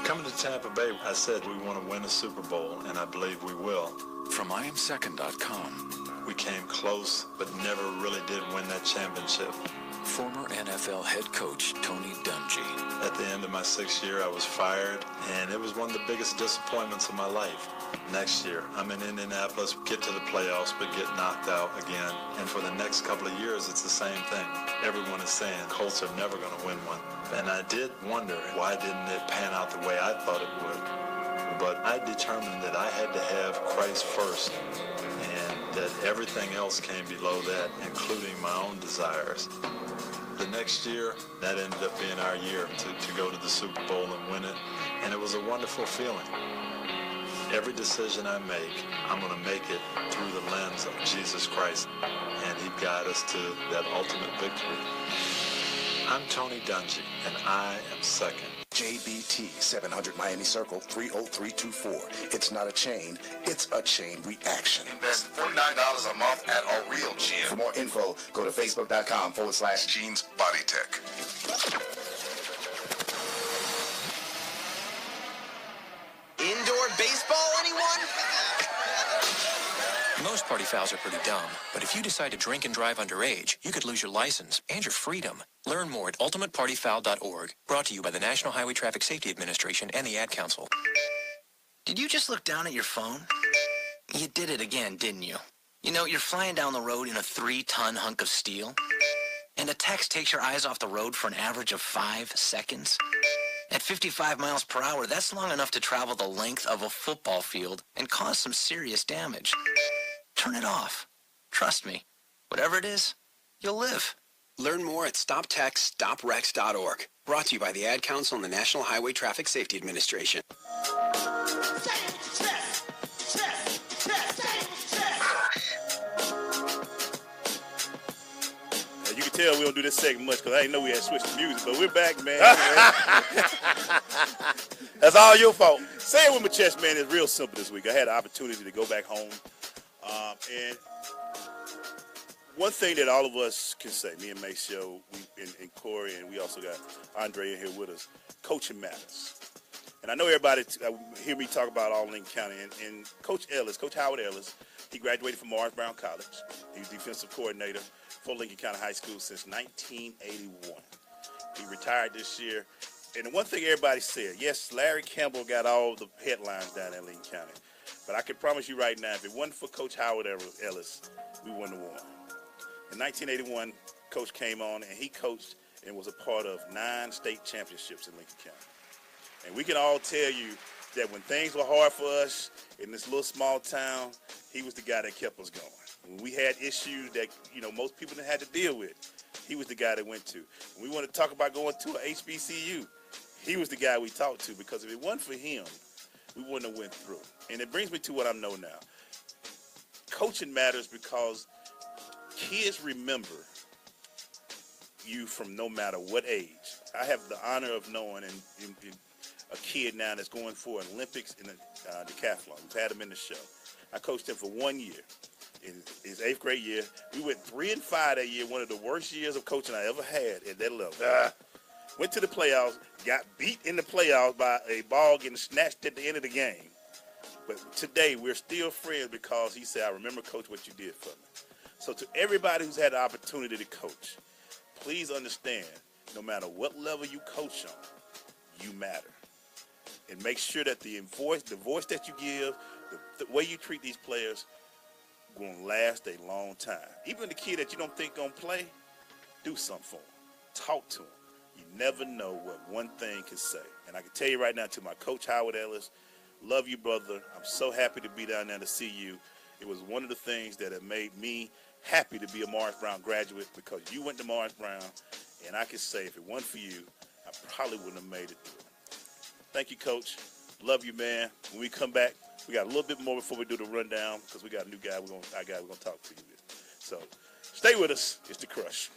Coming to Tampa Bay, I said we want to win a Super Bowl, and I believe we will. From IamSecond.com. We came close, but never really did win that championship. Former NFL head coach Tony Dungy. At the end of my 6th year, I was fired, and it was one of the biggest disappointments of my life. Next year, I'm in Indianapolis, get to the playoffs, but get knocked out again. And for the next couple of years, it's the same thing. Everyone is saying Colts are never going to win one. And I did wonder, why didn't it pan out the way I thought it would? But I determined that I had to have Christ first, and that everything else came below that, including my own desires. The next year, that ended up being our year to go to the Super Bowl and win it, and it was a wonderful feeling. Every decision I make, I'm going to make it through the lens of Jesus Christ, and He guide us to that ultimate victory. I'm Tony Dungy, and I am second. JBT 700 Miami Circle 30324. It's not a chain, it's a chain reaction. Invest $49 a month at a real gym. For more info, go to facebook.com/Gene's Body Tech. Indoor baseball, anyone? Most party fouls are pretty dumb, but if you decide to drink and drive underage, you could lose your license and your freedom. Learn more at ultimatepartyfoul.org. Brought to you by the National Highway Traffic Safety Administration and the Ad Council. Did you just look down at your phone? You did it again, didn't you? You know, you're flying down the road in a 3-ton hunk of steel, and a text takes your eyes off the road for an average of 5 seconds. At 55 miles per hour, that's long enough to travel the length of a football field and cause some serious damage. Turn it off. Trust me, whatever it is, you'll live. Learn more at StopTextStopWrecks.org. Brought to you by the Ad Council and the National Highway Traffic Safety Administration. You can tell we don't do this segment much because I didn't know we had switched the music, but we're back, man. That's all your fault. Say it with my chest, man. It's real simple this week. I had an opportunity to go back home. And one thing that all of us can say, me and Maceo, and Corey, and we also got Andre in here with us, coaching matters. And I know everybody hear me talk about all Lincoln County. And Coach Howard Ellis, he graduated from Morris Brown College. He was defensive coordinator for Lincoln County High School since 1981. He retired this year. And the one thing everybody said, yes, Larry Campbell got all the headlines down in Lincoln County. But I can promise you right now, if it wasn't for Coach Howard Ellis, we wouldn't have won. In 1981, Coach came on, and he coached and was a part of 9 state championships in Lincoln County. And we can all tell you that when things were hard for us in this little small town, he was the guy that kept us going. When we had issues that, most people didn't have to deal with, he was the guy that went to. When we want to talk about going to a HBCU, he was the guy we talked to, because if it wasn't for him, we wouldn't have went through. And it brings me to what I know now. Coaching matters because kids remember you from no matter what age. I have the honor of knowing a kid now that's going for an Olympics in the decathlon. We've had him in the show. I coached him for 1 year. In his 8th grade year, we went 3-5 that year, one of the worst years of coaching I ever had at that level. Went to the playoffs, got beat in the playoffs by a ball getting snatched at the end of the game. But today, we're still friends because he said, I remember, Coach, what you did for me. So to everybody who's had the opportunity to coach, please understand, no matter what level you coach on, you matter. And make sure that the voice that you give, the way you treat these players, going to last a long time. Even the kid that you don't think going to play, do something for him. Talk to him. You never know what one thing can say. And I can tell you right now, to my Coach Howard Ellis, love you, brother. I'm so happy to be down there to see you. It was one of the things that have made me happy to be a Morris Brown graduate, because you went to Morris Brown, and I can say if it wasn't for you, I probably wouldn't have made it through. Thank you, Coach. Love you, man. When we come back, we got a little bit more before we do the rundown, because we got a new guy we're gonna talk to you with. So stay with us. It's The Crush.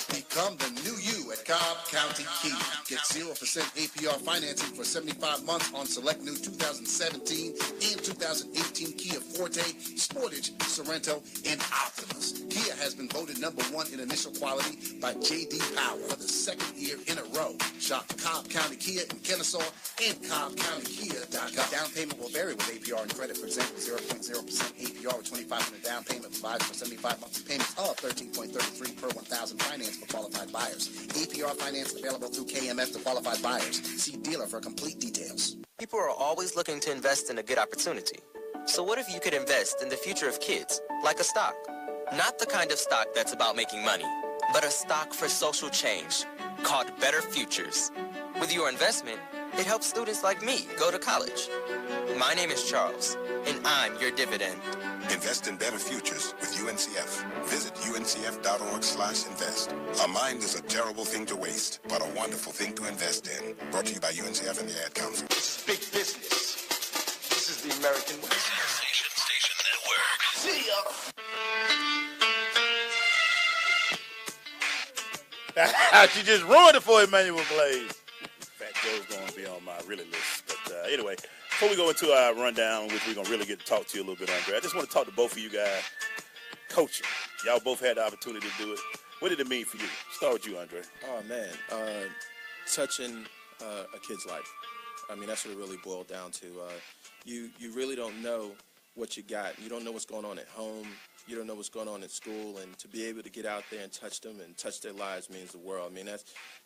Become the new you at Cobb County Kia. Get 0% APR financing for 75 months on select new 2017 and 2018 Kia Forte, Sportage, Sorento, and Optimus. Kia has been voted #1 in initial quality by J.D. Power for the 2nd year in a row. Shop Cobb County Kia in Kennesaw and CobbCountyKia.com. Down payment will vary with APR and credit. For example, 0.0% APR with $2,500 down payment provides for 75 monthly payments of $13.33 per 1,000 finance for qualified buyers. APR finance available through KMF to qualified buyers. See dealer for complete details. People are always looking to invest in a good opportunity. So what if you could invest in the future of kids, like a stock? Not the kind of stock that's about making money, but a stock for social change called Better Futures. With your investment, it helps students like me go to college. My name is Charles, and I'm your dividend. Invest in better futures with UNCF. Visit uncf.org/invest. A mind is a terrible thing to waste, but a wonderful thing to invest in. Brought to you by UNCF and the Ad Council. This is big business. This is the American way. Station Network. See ya. She just ruined it for Emmanuel Glaze. Fat Joe's going to be on my really list. But anyway, before we go into our rundown, which we're going to really get to talk to you a little bit, Andre, I just want to talk to both of you guys. Coaching. Y'all both had the opportunity to do it. What did it mean for you? Start with you, Andre. Oh, man. Touching a kid's life. I mean, that's what it really boiled down to. You really don't know what you got. You don't know what's going on at home. You don't know what's going on at school, and to be able to get out there and touch them and touch their lives means the world. I mean,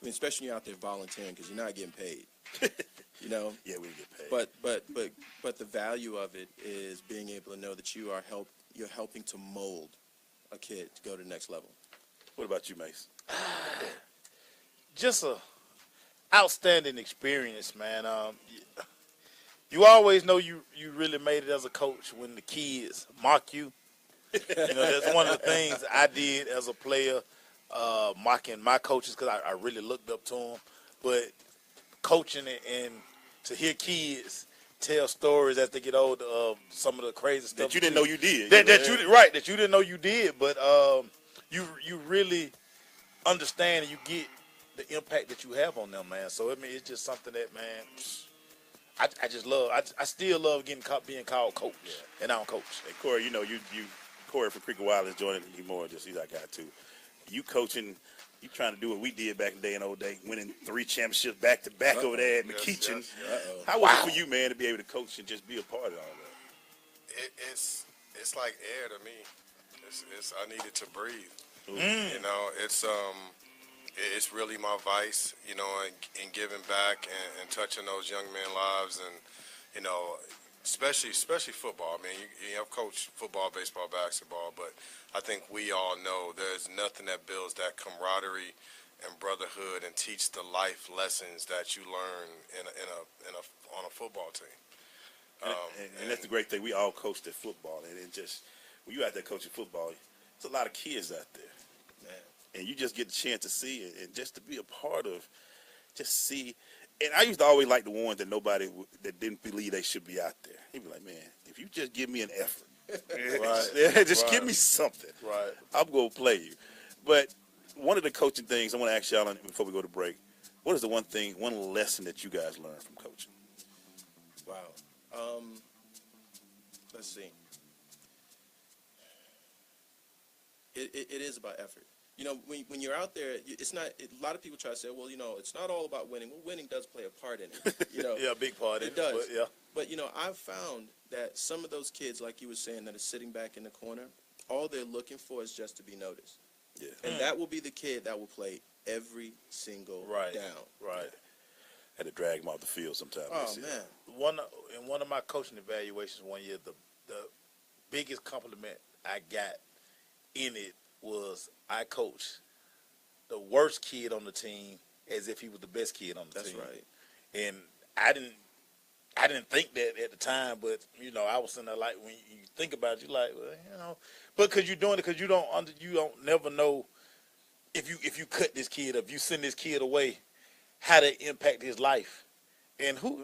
especially when you're out there volunteering, because you're not getting paid. You know. Yeah, we get paid. But the value of it is being able to know that you're helping to mold a kid to go to the next level. What about you, Mace? Just a outstanding experience, man. You always know you really made it as a coach when the kids mock you. That's one of the things I did as a player, mocking my coaches, because I really looked up to them. But coaching it and to hear kids tell stories as they get older of some of the crazy stuff that you didn't know you did. That you didn't know you did. But you really understand and you get the impact that you have on them, man. So I mean, it's just something that, man, I just love. I still love being called coach, and I don't coach. Hey, Corey, Corey from Creek Wireless joining me more. He's our guy too. you coaching, you trying to do what we did back in the day, winning 3 championships back to back over there at McKeachin. How was it for you, man, to be able to coach and just be a part of all that? It's like air to me. I needed to breathe. Mm. You know, it's really my vice. You know, in giving back and touching those young men's lives, and you know, especially football. I mean, you have coached football, baseball, basketball, but I think we all know there's nothing that builds that camaraderie and brotherhood and teach the life lessons that you learn on a football team. And that's the great thing. We all coached at football, and it just when you out there coaching football, there's a lot of kids out there, man, and you just get the chance to see it and just to be a part of, just see. And I used to always like the ones that didn't believe they should be out there. He'd be like, man, if you just give me an effort, just give me something, I'm going to play you. But one of the coaching things I want to ask y'all before we go to break, what is the one lesson that you guys learned from coaching? Wow. Let's see. It is about effort. You know, when you're out there, it's not. A lot of people try to say, well, you know, it's not all about winning. Well, winning does play a part in it. You know, yeah, a big part in it. It does. But, yeah. But you know, I've found that some of those kids, like you were saying, that are sitting back in the corner, all they're looking for is just to be noticed. Yeah. And that will be the kid that will play every single down. Right. Had to drag him off the field sometimes. Oh man. In one of my coaching evaluations one year, the biggest compliment I got in it was I coached the worst kid on the team as if he was the best kid on the team. That's right. And I didn't think that at the time, but you know, I was sitting there like, when you think about it, you're like, well, you know, but because you're doing it because you don't never know if you cut this kid, if you send this kid away, how that impact his life, and who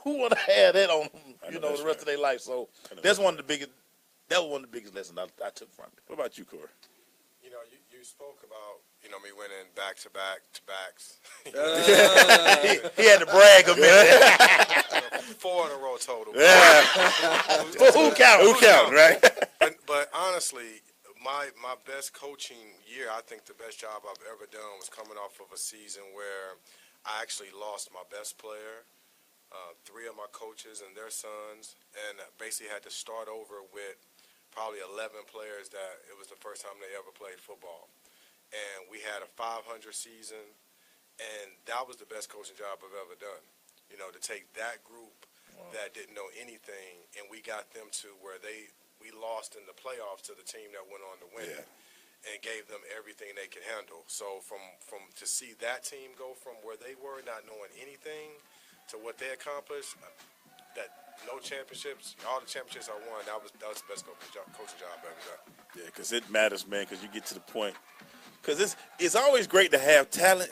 want to have that on the rest of their life. So that's one of the biggest. That was one of the biggest lessons I took from it. What about you, Corey? You know, you spoke about, you know, me winning back-to-backs. He had to brag a minute. 4 in a row total. Yeah. Who count, right? But honestly, my best coaching year, I think the best job I've ever done was coming off of a season where I actually lost my best player, 3 of my coaches and their sons, and basically had to start over with probably 11 players that it was the first time they ever played football. And we had a 500 season, and that was the best coaching job I've ever done. You know, to take that group that didn't know anything, and we got them to where we lost in the playoffs to the team that went on to win it, and gave them everything they could handle. So from to see that team go from where they were not knowing anything to what they accomplished, that no championships, all the championships I won, that was the best coaching job I've ever done. Yeah, because it matters, man, because you get to the point. Because it's always great to have talent,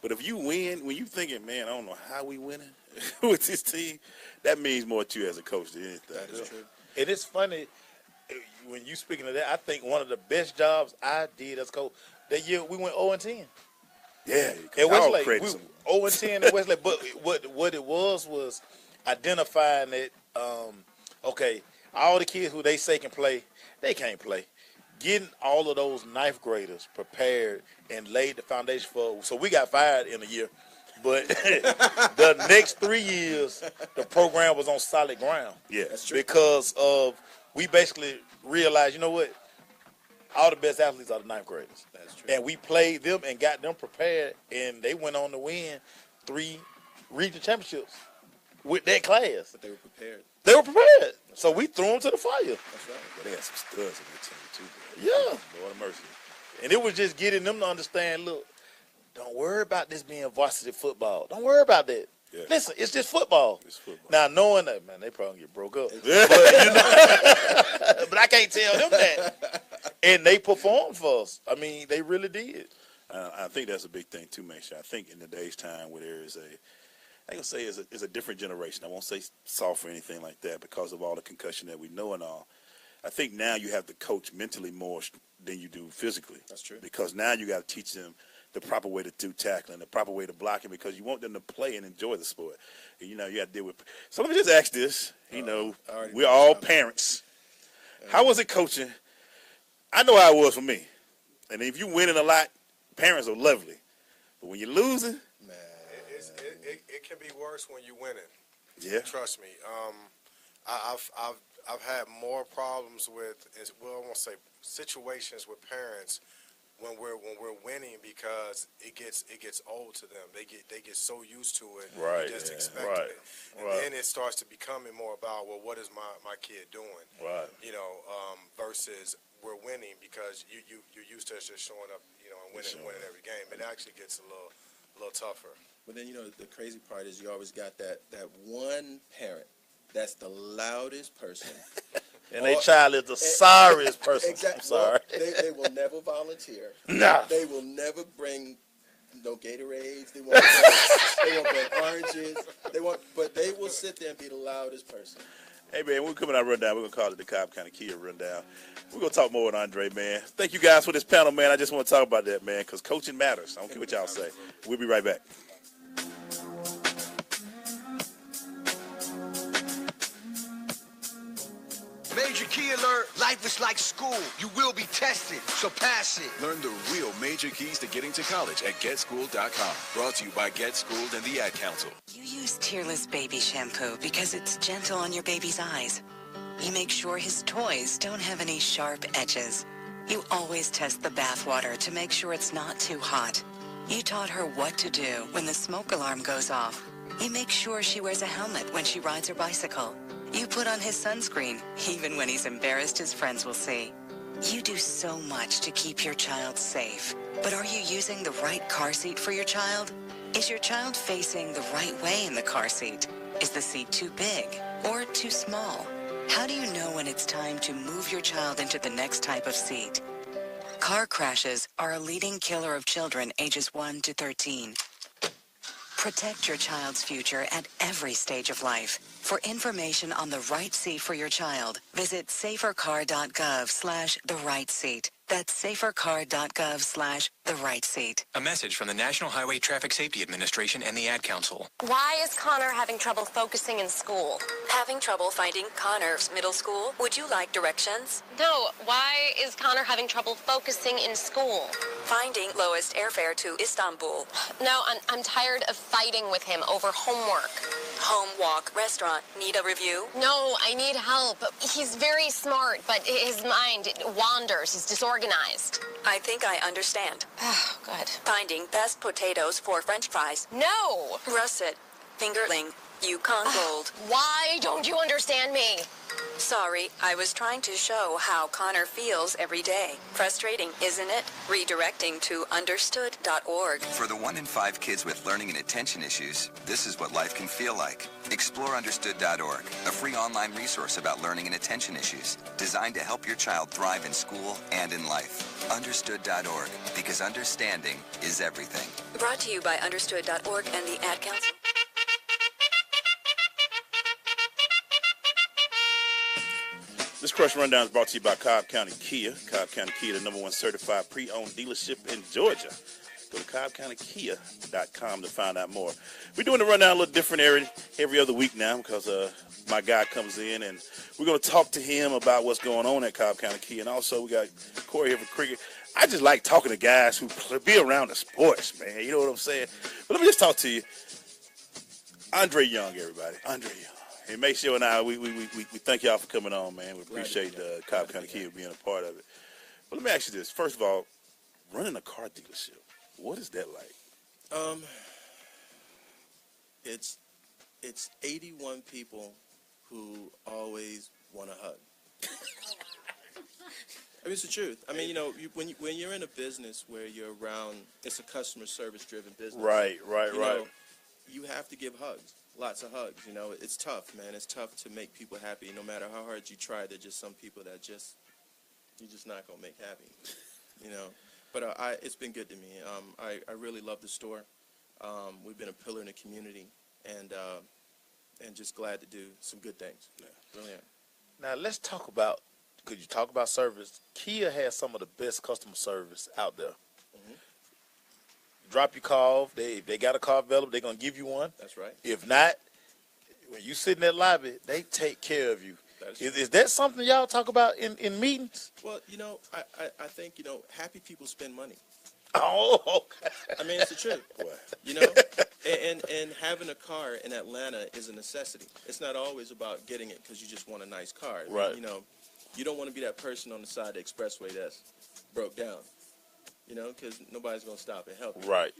but if you win, when you thinking, man, I don't know how we winning with this team, that means more to you as a coach than anything. That is true. And it's funny, when you speaking of that, I think one of the best jobs I did as coach, that year we went 0-10. Yeah, at Westlake, we 0-10 at Westlake. But what it was identifying that, okay, all the kids who they say can play, they can't play. Getting all of those ninth graders prepared and laid the foundation for. So we got fired in a year, but the next 3 years, the program was on solid ground. Yeah, that's true. Because of we basically realized, you know what, all the best athletes are the ninth graders. That's true. And we played them and got them prepared, and they went on to win 3 regional championships with that class. But they were prepared. They were prepared. So we threw them to the fire. That's right. But they had some studs in their team, too. Yeah. Lord have mercy. And it was just getting them to understand, look, don't worry about this being varsity football. Don't worry about that. Yeah. Listen, it's just football. It's football. Now, knowing that, man, they probably get broke up. But, but I can't tell them that. And they performed for us. I mean, they really did. I think that's a big thing, too, man. I think in today's time where there is I can say is a different generation. I won't say soft or anything like that because of all the concussion that we know and all. I think now you have to coach mentally more than you do physically. That's true. Because now you got to teach them the proper way to do tackling, the proper way to blocking, because you want them to play and enjoy the sport. And, you know, you got to deal with. So let me just ask this. You know, we're all parents. How was it coaching? I know how it was for me. And if you're winning a lot, parents are lovely. But when you're losing, it can be worse when you're winning. Yeah. Trust me. I've had more problems with, well, I won't say situations with parents when we're winning because it gets old to them. They get so used to it. Right. They just Yeah. expect Right. it. And then it starts to becoming more about, well, what is my kid doing? Right. You know, versus we're winning because you're used to us just showing up, you know, and winning every game. It actually gets a little tougher. But then, you know, the crazy part is you always got that one parent that's the loudest person. And their child is the sorriest person. Exactly. I'm sorry. Well, they will never volunteer. No. They will never bring no Gatorades. They won't bring oranges. But they will sit there and be the loudest person. hey, man, we're coming out rundown. We're going to call it the Cobb County Kia rundown. We're going to talk more with Andre, man. Thank you guys for this panel, man. I just want to talk about that, man, because coaching matters. I don't care what y'all say. We'll be right back. Major key alert. Life is like school. You will be tested, so pass it. Learn the real major keys to getting to college at GetSchooled.com. Brought to you by GetSchooled and the Ad Council. You use Tearless Baby Shampoo because it's gentle on your baby's eyes. You make sure his toys don't have any sharp edges. You always test the bath water to make sure it's not too hot. You taught her what to do when the smoke alarm goes off. You make sure she wears a helmet when she rides her bicycle. You put on his sunscreen, even when he's embarrassed his friends will see. You do so much to keep your child safe. But are you using the right car seat for your child? Is your child facing the right way in the car seat? Is the seat too big or too small? How do you know when it's time to move your child into the next type of seat? Car crashes are a leading killer of children ages 1 to 13. Protect your child's future at every stage of life. For information on the right seat for your child, visit safercar.gov/the-right-seat. That's safercar.gov/the-right-seat. A message from the National Highway Traffic Safety Administration and the Ad Council. Why is Connor having trouble focusing in school? Having trouble finding Connor's middle school? Would you like directions? No, why is Connor having trouble focusing in school? Finding lowest airfare to Istanbul. No, I'm tired of fighting with him over homework. Home, walk, restaurant. Need a review? No, I need help. He's very smart, but his mind wanders. He's disorganized. I think I understand. Oh, good. Finding best potatoes for French fries. No! Russet. Fingerling. Yukon Gold. Why don't you understand me? Sorry, I was trying to show how Connor feels every day. Frustrating, isn't it? Redirecting to understood.org. For the 1 in 5 kids with learning and attention issues, this is what life can feel like. Explore understood.org, a free online resource about learning and attention issues, designed to help your child thrive in school and in life. Understood.org, because understanding is everything. Brought to you by understood.org and the Ad Council. This Crush Rundown is brought to you by Cobb County Kia. Cobb County Kia, the #1 certified pre-owned dealership in Georgia. Go to cobbcountykia.com to find out more. We're doing the rundown a little different every other week now because my guy comes in, and we're going to talk to him about what's going on at Cobb County Kia. And also, we got Corey here for cricket. I just like talking to guys who be around the sports, man. You know what I'm saying? But let me just talk to you. Andre Young, everybody. Andre Young. And Maceo and I, we thank y'all for coming on, man. We appreciate Cobb County Kia being a part of it. But let me ask you this. First of all, running a car dealership, what is that like? It's 81 people who always want to hug. I mean, it's the truth. I mean, you know, when you're in a business where you're around, it's a customer service driven business. Right. Know, you have to give hugs. Lots of hugs, you know. It's tough, man. It's tough to make people happy. No matter how hard you try, there's just some people that you're just not going to make happy, you know. But it's been good to me. I really love the store. We've been a pillar in the community, and just glad to do some good things. Yeah, really am. Now, let's talk about, could you talk about service? Kia has some of the best customer service out there. Drop your call. If they got a car available, they're going to give you one. That's right. If not, when you sit in that lobby, they take care of you. Is that something y'all talk about in meetings? Well, I think, happy people spend money. Oh, okay. I mean, it's the truth. And having a car in Atlanta is a necessity. It's not always about getting it because you just want a nice car. Right. You don't want to be that person on the side of the expressway that's broke down. Because nobody's going to stop and help you. Right.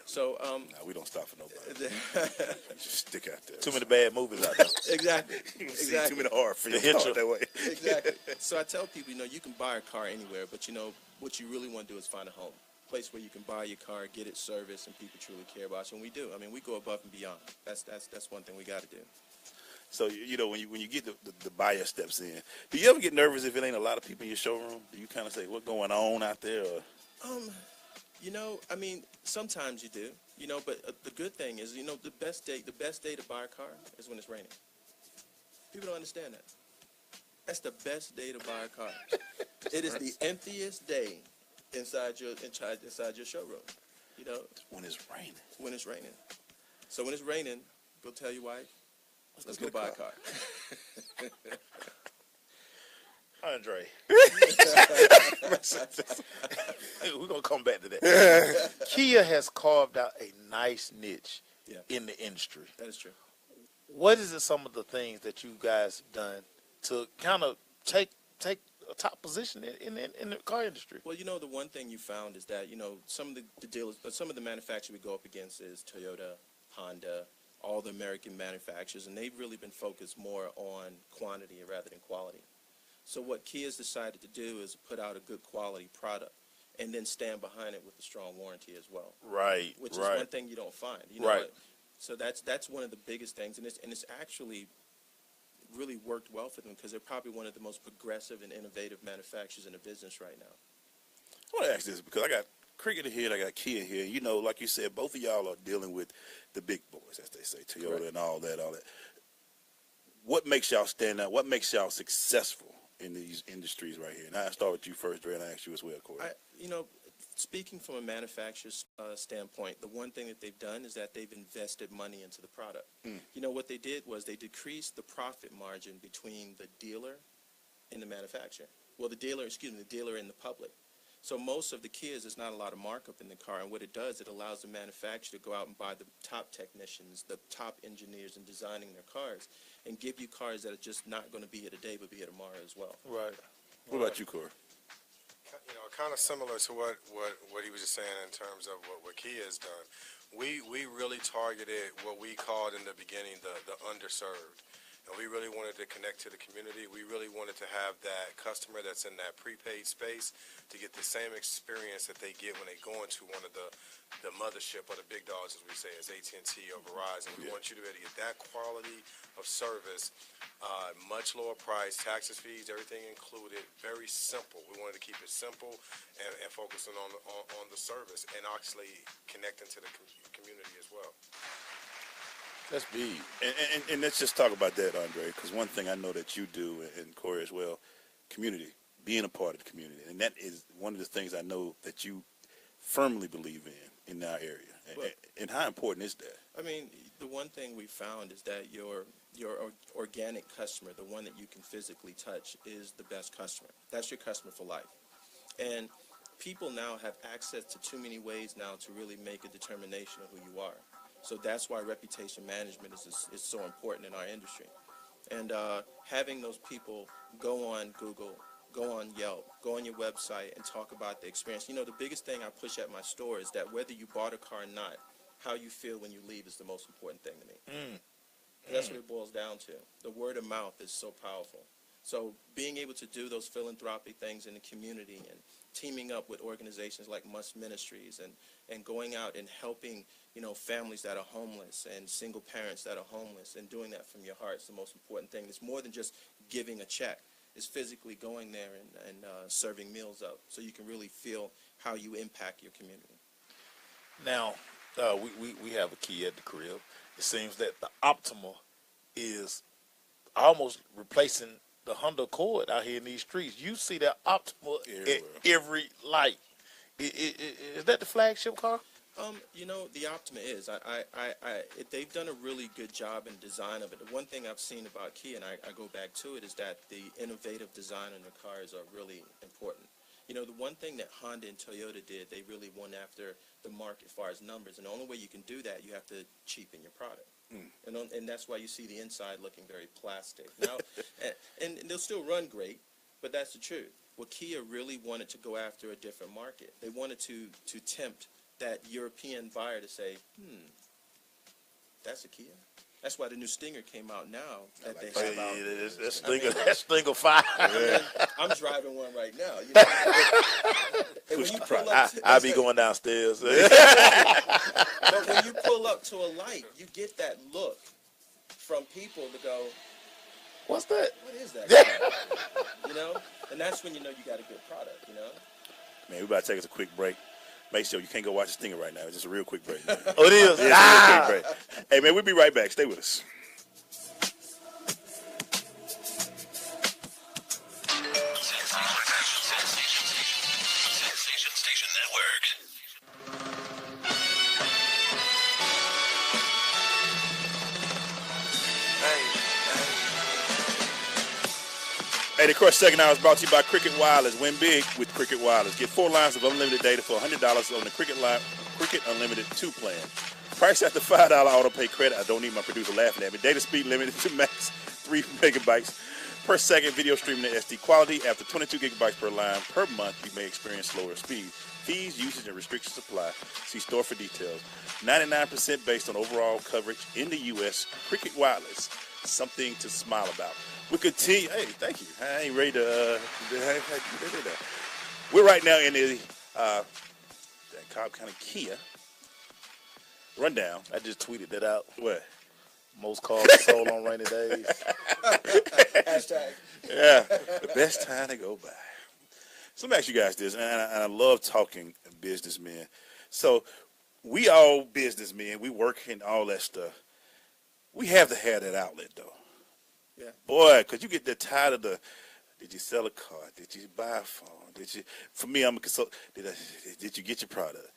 So, no, we don't stop for nobody. Just stick out there. Too many bad movies out there. Exactly. You can see too many horror films that way. Exactly. So I tell people, you can buy a car anywhere, but what you really want to do is find a home. Place where you can buy your car, get it serviced, and people truly care about you. And we do. I mean, we go above and beyond. That's one thing we got to do. So when you get the buyer steps in, do you ever get nervous if it ain't a lot of people in your showroom? Do you kind of say what's going on out there? Or? I mean, sometimes you do. But the good thing is, the best day to buy a car is when it's raining. People don't understand that. That's the best day to buy a car. It is the emptiest day inside your showroom. When it's raining. When it's raining. So when it's raining, go tell your wife, let's go buy a car. Andre. We're going to come back to that. Kia has carved out a nice niche in the industry. That is true. What is some of the things that you guys have done to kind of take a top position in the car industry? Well, the one thing you found is that, some of the dealers, but some of the manufacturers we go up against is Toyota, Honda, all the American manufacturers, and they've really been focused more on quantity rather than quality. So what Kia's decided to do is put out a good quality product and then stand behind it with a strong warranty as well. Right. Which is one thing you don't find. Right. So that's one of the biggest things, and it's actually really worked well for them because they're probably one of the most progressive and innovative manufacturers in the business right now. I want to ask this because I got Cricket here, I got Kia here. Like you said, both of y'all are dealing with the big boys, as they say, Toyota Correct. and all that. What makes y'all stand out? What makes y'all successful in these industries right here? And I'll start with you first, Dre, and I'll ask you as well, Corey. Speaking from a manufacturer's standpoint, the one thing that they've done is that they've invested money into the product. What they did was they decreased the profit margin between the dealer and the manufacturer. Well, the dealer and the public. So most of the Kias, there's not a lot of markup in the car, and what it does, it allows the manufacturer to go out and buy the top technicians, the top engineers in designing their cars, and give you cars that are just not going to be here today, but be here tomorrow as well. Right. What about you, Corey? Kind of similar to what he was just saying in terms of what Kia has done. We really targeted what we called in the beginning the underserved. And we really wanted to connect to the community. We really wanted to have that customer that's in that prepaid space to get the same experience that they get when they go into one of the mothership or the big dogs, as we say, as AT&T or Verizon. We want you to be able to get that quality of service, much lower price, taxes, fees, everything included, very simple. We wanted to keep it simple and focusing on the service and actually connecting to the community as well. That's big. And let's just talk about that, Andre, because one thing I know that you do, and Corey as well, community, being a part of the community. And that is one of the things I know that you firmly believe in our area. And how important is that? I mean, the one thing we found is that your organic customer, the one that you can physically touch, is the best customer. That's your customer for life. And people now have access to too many ways now to really make a determination of who you are. So that's why reputation management is so important in our industry. And having those people go on Google, go on Yelp, go on your website and talk about the experience. The biggest thing I push at my store is that whether you bought a car or not, how you feel when you leave is the most important thing to me. That's what it boils down to. The word of mouth is so powerful. So being able to do those philanthropic things in the community and teaming up with organizations like Must Ministries and going out and helping, families that are homeless and single parents that are homeless and doing that from your heart is the most important thing. It's more than just giving a check. It's physically going there and serving meals up so you can really feel how you impact your community. Now, we have a Kia at the crib. It seems that the Optima is almost replacing the Honda Accord out here in these streets. You see that Optima at every light. Is that the flagship car? You know, the Optima is. They've done a really good job in design of it. The one thing I've seen about Kia, and I go back to it, is that the innovative design in the cars are really important. You know, the one thing that Honda and Toyota did, they really went after the market as far as numbers. And the only way you can do that, you have to cheapen your product. And that's why you see the inside looking very plastic. Now, and they'll still run great, but that's the truth. Well, Kia really wanted to go after a different market. They wanted to tempt that European buyer to say, that's a Kia. That's why the new Stinger came out now. That they have out. That Stinger fire. I'm driving one right now. You know? I'll be going downstairs. But when you pull up to a light, you get that look from people to go, what's that? What is that? You know? And that's when you know you got a good product, you know? Man, we about to take us a quick break. Make sure you can't go watch the Stinger right now. It's just a real quick break. Man. Oh, it is? Yeah, it's a real quick break. Hey, man, we'll be right back. Stay with us. Sensation Station Network. Hey, the Crush second hour is brought to you by Cricket Wireless. Win big with Cricket Wireless. Get 4 lines of unlimited data for $100 on the Cricket Unlimited 2 plan. Price after $5 auto pay credit. I don't need my producer laughing at me. Data speed limited to max 3 megabytes per second. Video streaming at SD quality. After 22 gigabytes per line per month, you may experience slower speed. Fees, usage, and restrictions apply. See store for details. 99% based on overall coverage in the U.S. Cricket Wireless. Something to smile about. We continue. Hey, thank you. I ain't ready to. We're right now in the Cobb County Kia rundown. I just tweeted that out. What? Most cars sold on rainy days. Hashtag. Yeah, the best time to go by. So let me ask you guys this, and I love talking businessmen. So we all businessmen, we work and all that stuff. We have to have that outlet, though. Yeah. Boy, because you get that tired of the, did you sell a car? Did you buy a phone? For me, I'm a consultant. Did you get your product?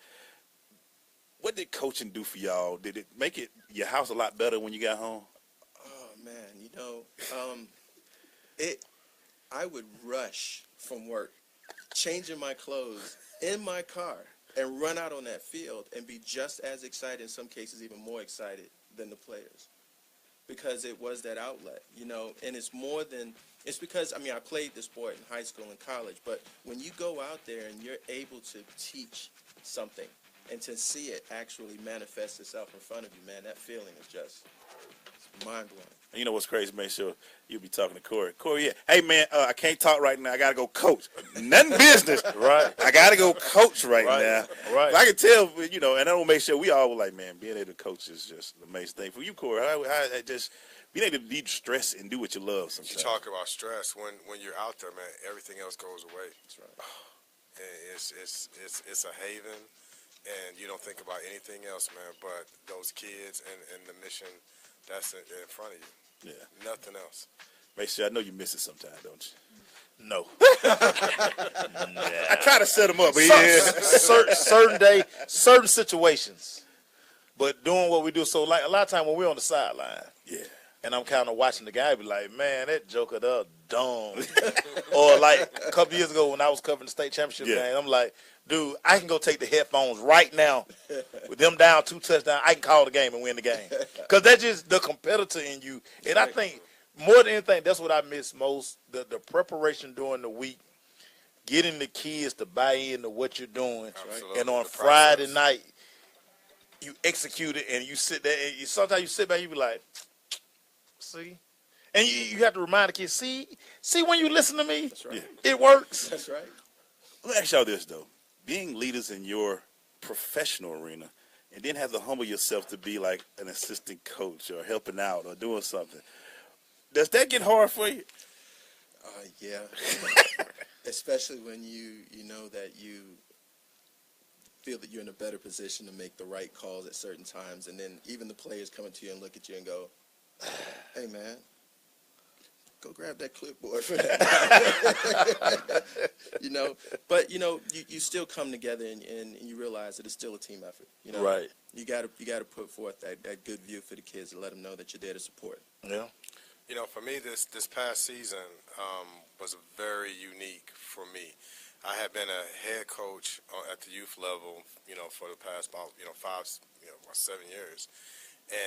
What did coaching do for y'all? Did it make your house a lot better when you got home? Oh, man, you know, I would rush from work, changing my clothes in my car, and run out on that field and be just as excited, in some cases even more excited than the players. Because it was that outlet, you know, and it's because, I mean, I played the sport in high school and college, but when you go out there and you're able to teach something and to see it actually manifest itself in front of you, man, that feeling is just mind-blowing. And you know what's crazy? Make sure you'll be talking to Corey. Corey, yeah. Hey, man, I can't talk right now. I got to go coach. Nothing business. Right. I got to go coach right now. Right. I can tell, you know, and I want to make sure we all were like, man, being able to coach is just an amazing thing. For you, Corey, I just being able to de-stress and do what you love sometimes. You talk about stress. When you're out there, man, everything else goes away. That's right. And it's a haven, and you don't think about anything else, man, but those kids and the mission that's in front of you. Yeah. Nothing else. Make sure I know you miss it sometimes, don't you? No. I try to set them up, but certain situations. But doing what we do, so like a lot of time when we're on the sideline, and I'm kind of watching the guy, I be like, man, that joker there dumb. Or like a couple years ago when I was covering the state championship game, I'm like, dude, I can go take the headphones right now with them down 2 touchdowns. I can call the game and win the game. Because that's just the competitor in you. And I think more than anything, that's what I miss most, the preparation during the week, getting the kids to buy into what you're doing. Absolutely. And on Friday night, you execute it and you sit there. And sometimes you sit back, you be like, see? And you have to remind the kids, see when you listen to me, That's right. it works. That's right. Let me ask y'all this, though. Being leaders in your professional arena and then have to humble yourself to be like an assistant coach or helping out or doing something, does that get hard for you? Yeah. Especially when you know that you feel that you're in a better position to make the right calls at certain times, and then even the players coming to you and look at you and go, hey, man, go grab that clipboard for that. you know. But you still come together and you realize that it's still a team effort. You know, Right. You got to put forth that good view for the kids and let them know that you're there to support. Yeah. For me, this past season was very unique for me. I had been a head coach at the youth level, for the past about 7 years,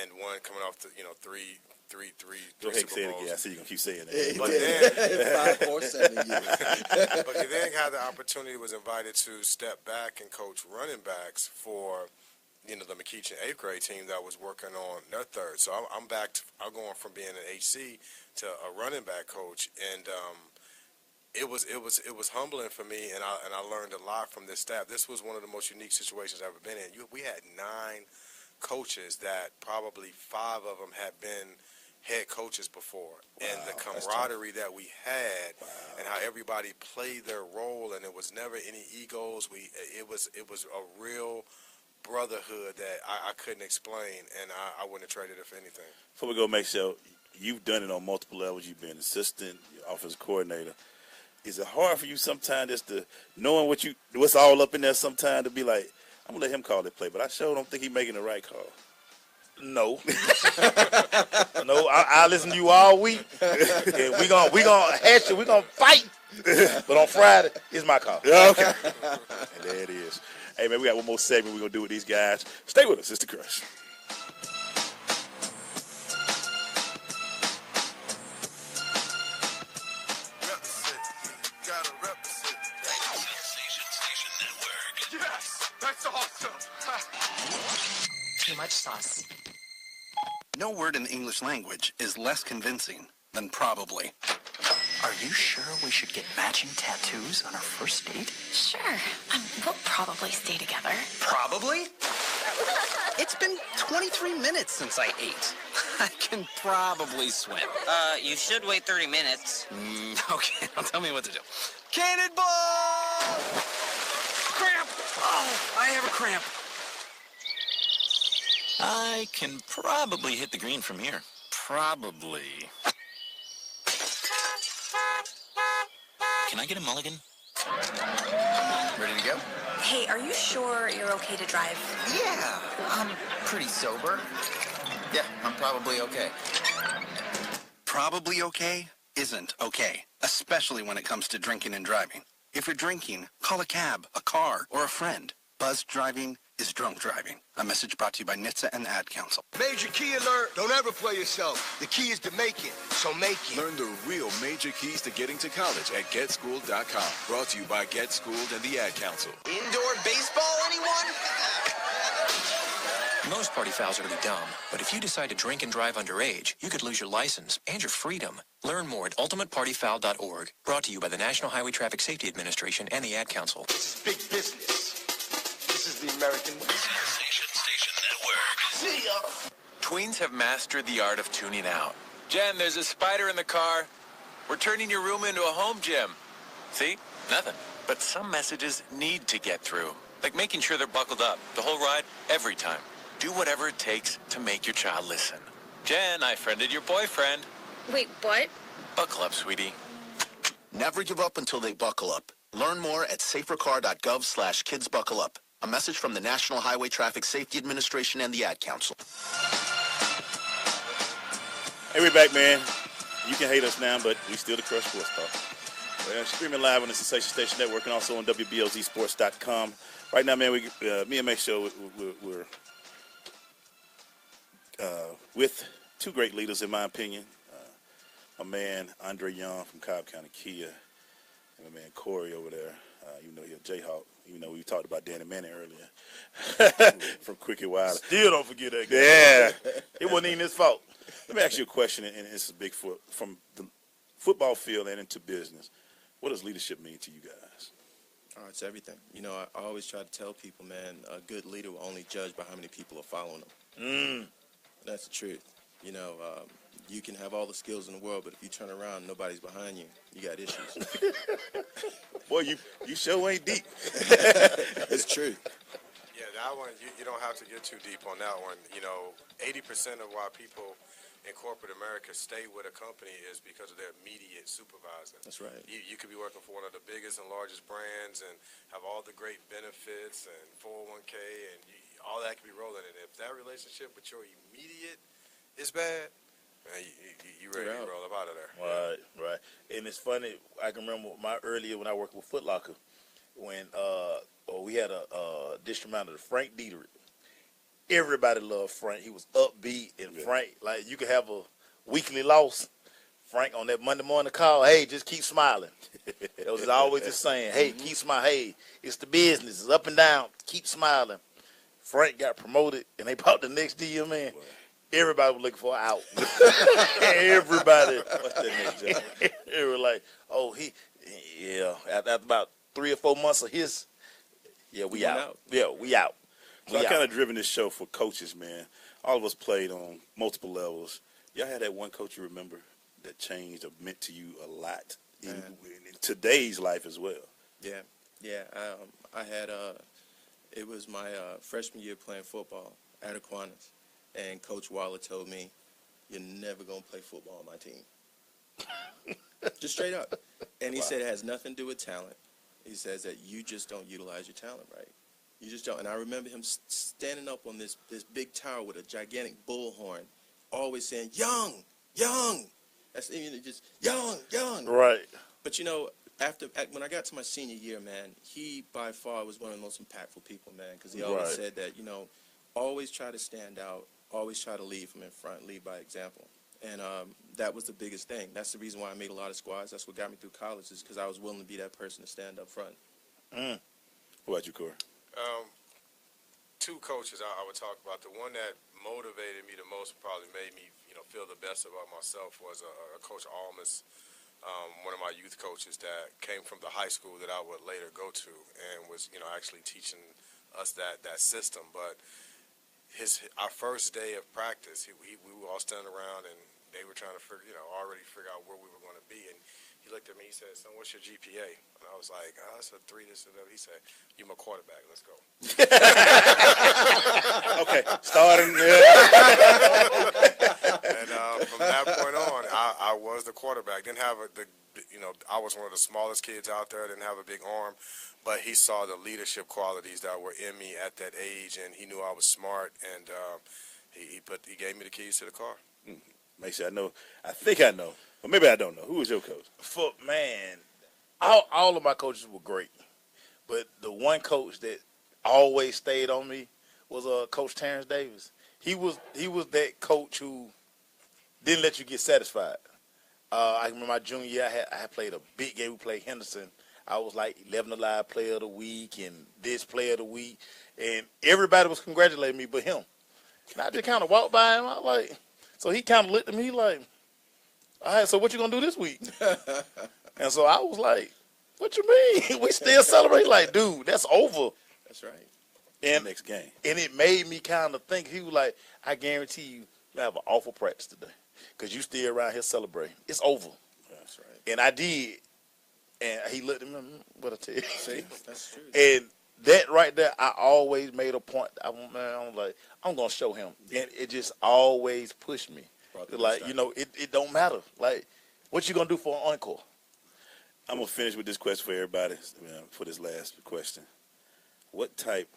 and one coming off the three Go ahead, Super say it Bowls. again. I see you gonna keep saying that. But then 5 or 7 years. But then had the opportunity, was invited to step back and coach running backs for the McKeechin 8th grade team that was working on their third. So I'm back. I'm going from being an HC to a running back coach, and it was humbling for me, and I learned a lot from this staff. This was one of the most unique situations I've ever been in. We had 9 coaches that probably 5 of them had been head coaches before, and the camaraderie that we had, and how everybody played their role, and it was never any egos. It was a real brotherhood that I couldn't explain, and I wouldn't have traded it for anything. Before we go, make sure you've done it on multiple levels. You've been assistant, offensive coordinator. Is it hard for you sometimes just to knowing what's all up in there sometimes to be like, I'm gonna let him call that play, but I sure don't think he's making the right call? No. No, I listen to you all week. And we gonna hash it, we gonna fight. But on Friday, it's my call. Okay. And there it is. Hey, man, we got one more segment we're going to do with these guys. Stay with us. It's The Crush. Yes, that's awesome. Too much sauce. No word in the English language is less convincing than probably. Are you sure we should get matching tattoos on our first date? Sure. We'll probably stay together. Probably? It's been 23 minutes since I ate. I can probably swim. You should wait 30 minutes. Okay, now tell me what to do. Cannonball! Cramp! Oh, I have a cramp. I can probably hit the green from here. Probably. Can I get a mulligan? Ready to go? Hey, are you sure you're okay to drive? Yeah, I'm pretty sober. Yeah, I'm probably okay. Probably okay isn't okay, especially when it comes to drinking and driving. If you're drinking, call a cab, a car, or a friend. Buzzed driving is drunk driving. A message brought to you by NHTSA and the Ad Council. Major key alert. Don't ever play yourself. The key is to make it, so make it. Learn the real major keys to getting to college at GetSchooled.com. Brought to you by Get Schooled and the Ad Council. Indoor baseball, anyone? Most party fouls are pretty dumb, but if you decide to drink and drive underage, you could lose your license and your freedom. Learn more at ultimatepartyfoul.org. Brought to you by the National Highway Traffic Safety Administration and the Ad Council. This is big business. This is the American way. Station Network. See ya. Tweens have mastered the art of tuning out. Jen, there's a spider in the car. We're turning your room into a home gym. See? Nothing. But some messages need to get through. Like making sure they're buckled up the whole ride, every time. Do whatever it takes to make your child listen. Jen, I friended your boyfriend. Wait, what? Buckle up, sweetie. Never give up until they buckle up. Learn more at safercar.gov/kidsbuckleup. A message from the National Highway Traffic Safety Administration and the Ad Council. Hey, we're back, man. You can hate us now, but we still the Crush Sports Talk. We're streaming live on the Sensation Station Network and also on WBLZSports.com. Right now, man, me and Make Show, we're with two great leaders, in my opinion. My man, Andre Young from Cobb County Kia, and my man, Corey over there. You know, he's a Jayhawk. You know, we talked about Danny Manning earlier from Quick and Wild. Still don't forget that guy. Yeah. It wasn't even his fault. Let me ask you a question, and this is big from the football field and into business. What does leadership mean to you guys? It's everything. You know, I always try to tell people, man, a good leader will only judge by how many people are following them. That's the truth. You know, you can have all the skills in the world, but if you turn around and nobody's behind you, you got issues. Boy, you sure ain't deep. It's true. Yeah, that one, you don't have to get too deep on that one. You know, 80% of why people in corporate America stay with a company is because of their immediate supervisor. That's right. You could be working for one of the biggest and largest brands and have all the great benefits and 401k and all that could be rolling. And if that relationship with your immediate is bad, man, you ready to roll up out of there. Right. And it's funny, I can remember when I worked with Foot Locker, when we had a district manager, Frank Dieterich. Everybody loved Frank. He was upbeat, and Frank, like, you could have a weekly loss. Frank on that Monday morning call, hey, just keep smiling. That was always just saying, hey, keep smiling. Hey, it's the business. It's up and down. Keep smiling. Frank got promoted, and they bought the next deal, man. Everybody was looking for an out. Everybody. They were like, oh, after about 3 or 4 months of his, we out. Yeah, we out. So I kind of driven this show for coaches, man. All of us played on multiple levels. Y'all had that one coach you remember that changed or meant to you a lot in today's life as well? Yeah. I had it was my freshman year playing football at Aquinas, and Coach Waller told me, "You're never gonna play football on my team." Just straight up. And he said it has nothing to do with talent. He says that you just don't utilize your talent right. You just don't. And I remember him standing up on this big tower with a gigantic bullhorn, always saying, young. That's just young. Right. But, when I got to my senior year, man, he by far was one of the most impactful people, man, because he always said that, always try to stand out, always try to lead from in front, lead by example. And that was the biggest thing. That's the reason why I made a lot of squads. That's what got me through college, is because I was willing to be that person to stand up front. What about you, Corey? Two coaches I would talk about. The one that motivated me the most, probably made me, feel the best about myself, was a Coach Almas, one of my youth coaches that came from the high school that I would later go to, and was, actually teaching us that system. But our first day of practice, we were all standing around, and they were trying to already figure out where we were going to be. And he looked at me, he said, "Son, what's your GPA?" And I was like, "It's a 3, this and that." He said, "You're my quarterback. Let's go." Okay, starting. And from that point on, I was the quarterback. Didn't have I was one of the smallest kids out there. Didn't have a big arm, but he saw the leadership qualities that were in me at that age, and he knew I was smart, and he gave me the keys to the car. Make sure I know. I think I know, but maybe I don't know. Who was your coach? All of my coaches were great, but the one coach that always stayed on me was Coach Terrence Davis. He was that coach who didn't let you get satisfied. I remember my junior year, I had played a big game. We played Henderson. I was like 11 Alive Player of the Week and this Player of the Week, and everybody was congratulating me but him. And I just kind of walked by him. I was like, so he kind of looked at me like, all right, so what you gonna do this week? And so I was like, what you mean? We still celebrate? Like, dude, that's over. That's right. And next game. And it made me kind of think. He was like, I guarantee you have an awful practice today because you still around here celebrating. It's over. That's right. And I did. And he looked at me, what I tell you. See, that's true. And that right there, I always made a point. I'm like, I'm going to show him. And it just always pushed me. Like, it don't matter. Like, what you going to do for an encore? I'm going to finish with this question for everybody for this last question. What type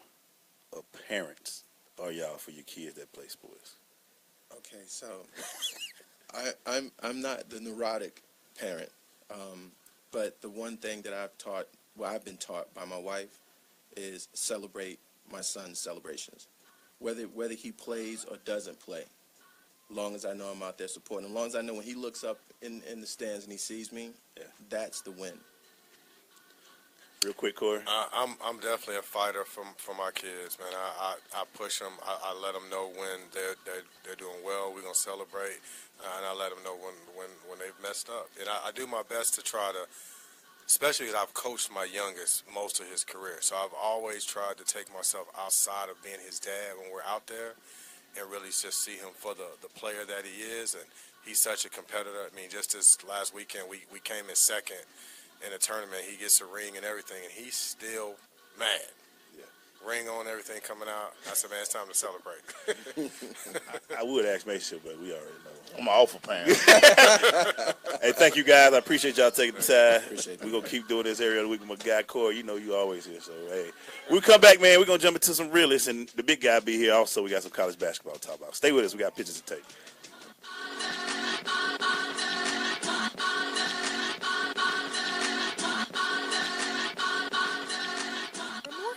of parents are y'all for your kids that play sports? Okay, so I'm not the neurotic parent, but the one thing that I've been taught by my wife is celebrate my son's celebrations, whether he plays or doesn't play. As long as I know I'm out there supporting him, as long as I know when he looks up in the stands and he sees me, that's the win. Real quick, Corey. I'm definitely a fighter for my kids, man. I push them. I let them know when they're doing well. We're gonna celebrate, and I let them know when they've messed up. And I do my best to try to, especially because I've coached my youngest most of his career, so I've always tried to take myself outside of being his dad when we're out there, and really just see him for the player that he is. And he's such a competitor. I mean, just this last weekend, we came in second in a tournament. He gets a ring and everything, and he's still mad. Yeah. ring on, everything coming out. I said, man, it's time to celebrate. I would ask Mason, but we already know. I'm an awful parent. Hey, thank you guys. I appreciate y'all taking the time. We're going to keep doing this every other week with my guy, Corey. You know you always here. So, hey, we come back, man. We're going to jump into some realists, and the big guy be here also. We got some college basketball to talk about. Stay with us. We got pictures to take.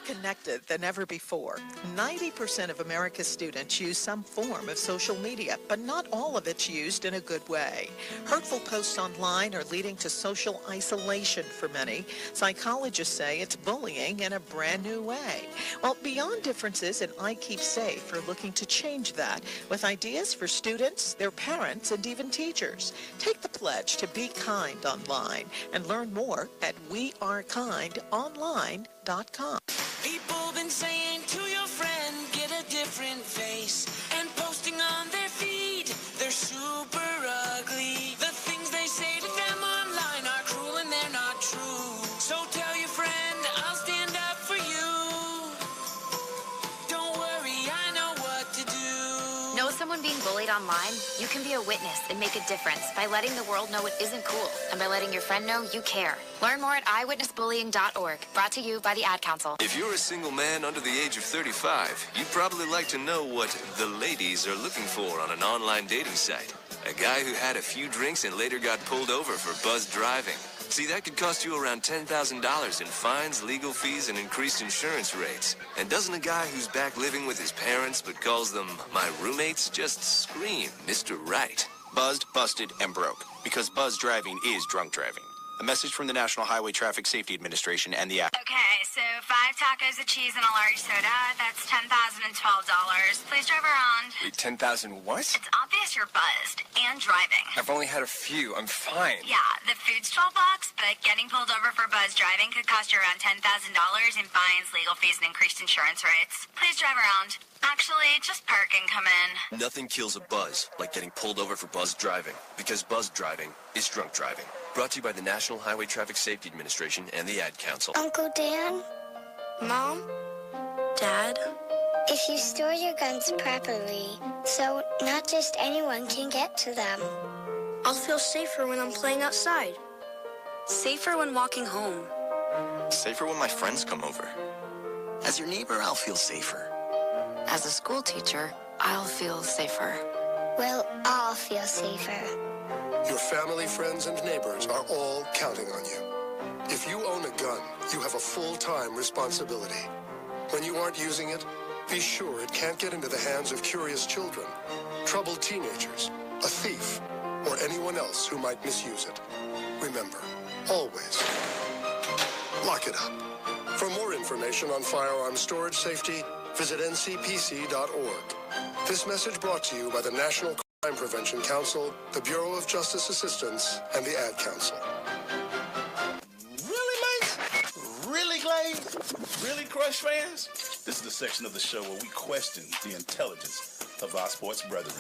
Connected than ever before. 90% of America's students use some form of social media, but not all of it's used in a good way. Hurtful posts online are leading to social isolation for many. Psychologists say it's bullying in a brand new way. Well, beyond differences in I Keep Safe, we're looking to change that with ideas for students, their parents, and even teachers. Take the pledge to be kind online and learn more at wearekindonline.com. People been saying to your friend, get a different face, and posting on their feed, they're super ugly. The things they say to them online are cruel and they're not true. So tell your friend, I'll stand up for you. Don't worry, I know what to do. Know someone being bullied online? You can be a witness and make a difference by letting the world know it isn't cool and by letting your friend know you care. Learn more at eyewitnessbullying.org. Brought to you by the Ad Council. If you're a single man under the age of 35, you'd probably like to know what the ladies are looking for on an online dating site. A guy who had a few drinks and later got pulled over for buzzed driving. See, that could cost you around $10,000 in fines, legal fees, and increased insurance rates. And doesn't a guy who's back living with his parents but calls them my roommates just scream Mr. Right? Buzzed, busted, and broke. Because buzz driving is drunk driving. A message from the National Highway Traffic Safety Administration and the app. Okay, so 5 tacos of cheese and a large soda. That's $10,012. Please drive around. Wait, 10,000 what? It's obvious you're buzzed and driving. I've only had a few. I'm fine. Yeah, the food's $12, but getting pulled over for buzz driving could cost you around $10,000 in fines, legal fees, and increased insurance rates. Please drive around. Actually, just park and come in. Nothing kills a buzz like getting pulled over for buzzed driving. Because buzzed driving is drunk driving. Brought to you by the National Highway Traffic Safety Administration and the Ad Council. Uncle Dan? Mom? Dad? If you store your guns properly, so not just anyone can get to them. I'll feel safer when I'm playing outside. Safer when walking home. Safer when my friends come over. As your neighbor, I'll feel safer. As a school teacher, I'll feel safer. We'll all feel safer. Your family, friends, and neighbors are all counting on you. If you own a gun, you have a full-time responsibility. When you aren't using it, be sure it can't get into the hands of curious children, troubled teenagers, a thief, or anyone else who might misuse it. Remember, always, lock it up. For more information on firearm storage safety, visit ncpc.org. This message brought to you by the National Crime Prevention Council, the Bureau of Justice Assistance, and the Ad Council. Really, Mace? Really, Glaze? Really, Crush fans? This is the section of the show where we question the intelligence of our sports brethren.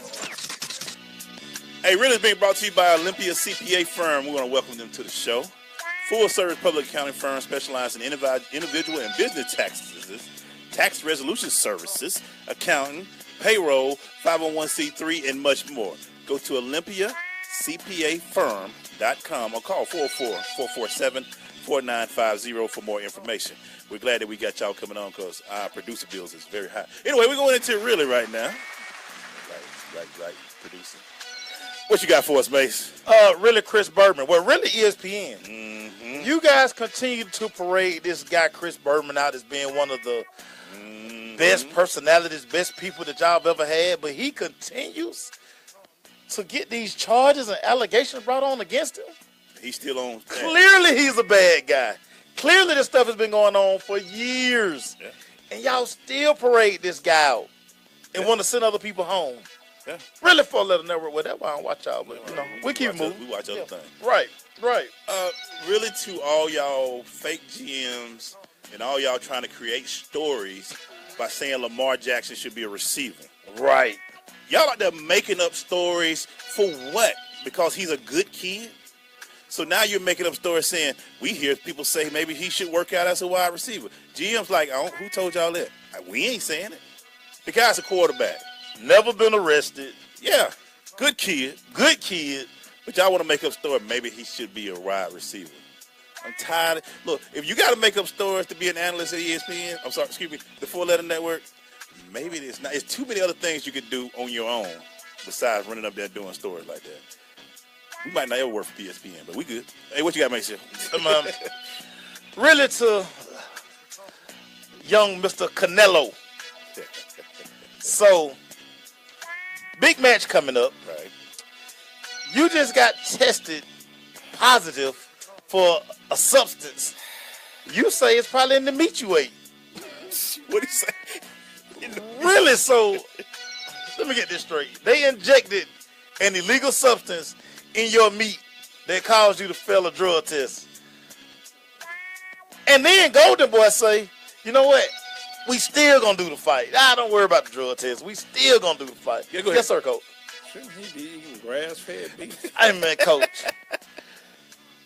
Hey, really being brought to you by Olympia CPA firm. We want to welcome them to the show. Full-service public accounting firm specializing in individual and business taxes, tax resolution services, accounting, payroll, 501c3, and much more. Go to OlympiaCPAFirm.com or call 444-447-4950 for more information. We're glad that we got y'all coming on because our producer bills is very high. Anyway, we're going into it really right now. Right, producer. What you got for us, Mace? Really, Chris Berman. Well, really, ESPN. Mm-hmm. You guys continue to parade this guy, Chris Berman, out as being one of the best personalities, best people that y'all have ever had, but he continues to get these charges and allegations brought on against him. He's still on. Clearly, he's a bad guy. Clearly, this stuff has been going on for years. Yeah. And y'all still parade this guy out and want to send other people home. Yeah. Really, for a little network, well, that's why I don't watch y'all, but, we keep moving. We watch other things. Right. Really, to all y'all fake GMs and all y'all trying to create stories by saying Lamar Jackson should be a receiver. Right. Y'all out there making up stories for what? Because he's a good kid? So now you're making up stories saying, we hear people say maybe he should work out as a wide receiver. GM's like, who told y'all that? We ain't saying it. The guy's a quarterback. Never been arrested. Yeah, good kid. Good kid. But y'all want to make up stories, maybe he should be a wide receiver. I'm tired. Look, if you got to make up stories to be an analyst at ESPN, the 4-letter network, maybe it's not. It's too many other things you could do on your own besides running up there doing stories like that. We might not ever work for ESPN, but we good. Hey, what you got, Mason? Really to young Mr. Canelo. So, big match coming up. Right. You just got tested positive for a substance. You say it's probably in the meat you ate. What do you say? Really? So, let me get this straight. They injected an illegal substance in your meat that caused you to fail a drug test. And then Golden Boy say, you know what? We still gonna do the fight. Don't worry about the drug test. We still gonna do the fight. Yeah, go yes, sir, Coach. Shouldn't he be eating grass-fed beef? Hey, man, Coach.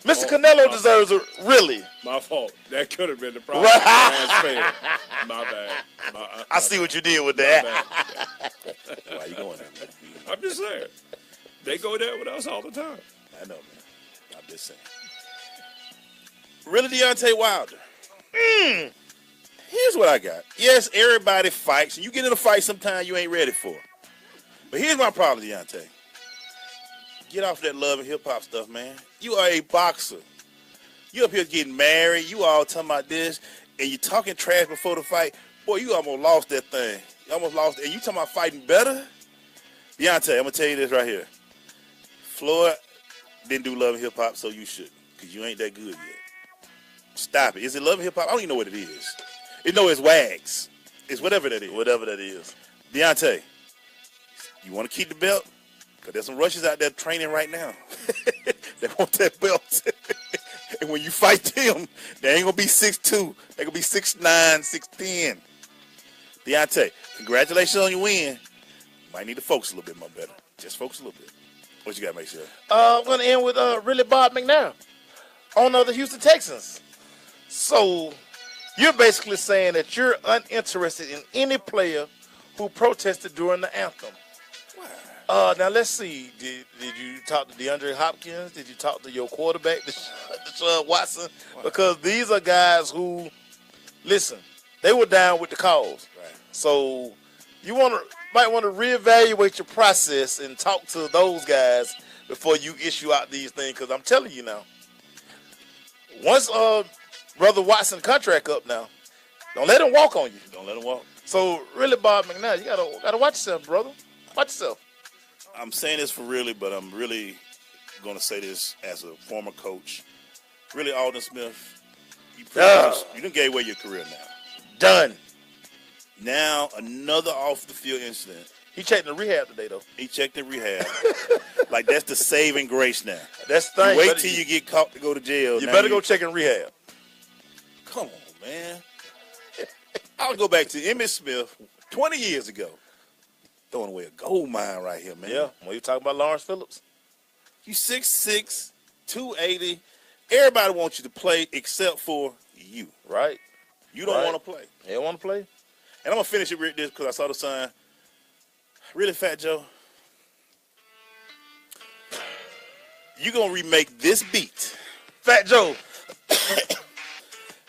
Mr. Canelo deserves it, really. My fault. That could have been the problem. Grass-fed. My bad. I see what you did with that. Why you going there, man? I'm just saying. They go there with us all the time. I know, man. I'm just saying. Really, Deontay Wilder? Here's what I got. Yes, everybody fights, and you get in a fight sometimes you ain't ready for. But here's my problem, Deontay. Get off that love and hip-hop stuff, man. You are a boxer. You up here getting married. You all talking about this, and you talking trash before the fight. Boy, you almost lost that thing. You almost lost it. And you talking about fighting better? Deontay, I'm going to tell you this right here. Floyd didn't do love and hip-hop, so you should, because you ain't that good yet. Stop it. Is it love and hip-hop? I don't even know what it is. You know it's wags. It's whatever that is. Whatever that is. Deontay, you want to keep the belt? Because there's some Russians out there training right now. They want that belt. And when you fight them, they ain't going to be 6'2". They're going to be 6'9", 6'10". Deontay, congratulations on your win. You might need to focus a little bit more better. Just focus a little bit. What you got, make sure? I'm going to end with really Bob McNair, owner of the Houston Texans. So, you're basically saying that you're uninterested in any player who protested during the anthem. Now, let's see. Did you talk to DeAndre Hopkins? Did you talk to your quarterback, Deshaun Watson? Because these are guys who, listen, they were down with the cause. Right. So, you might want to reevaluate your process and talk to those guys before you issue out these things. Because I'm telling you now, once Brother Watson contract up now, don't let him walk on you. Don't let him walk. So really, Bob McNair, you gotta watch yourself, brother. Watch yourself. I'm saying this for really, but I'm really going to say this as a former coach. Really, Alden Smith, you done gave away your career now. Done. Now, another off-the-field incident. He checked in rehab today, though. He checked in rehab. Like, that's the saving grace now. That's the thing. You wait till you get caught to go to jail. You better go check in rehab. Come on, man. I'll go back to Emmitt Smith 20 years ago. Throwing away a gold mine right here, man. Yeah, when you talking about Lawrence Phillips. You 6'6", 280. Everybody wants you to play except for you. Right. You don't want to play. They don't want to play. And I'm going to finish it with this because I saw the sign. Really, Fat Joe? You going to remake this beat. Fat Joe.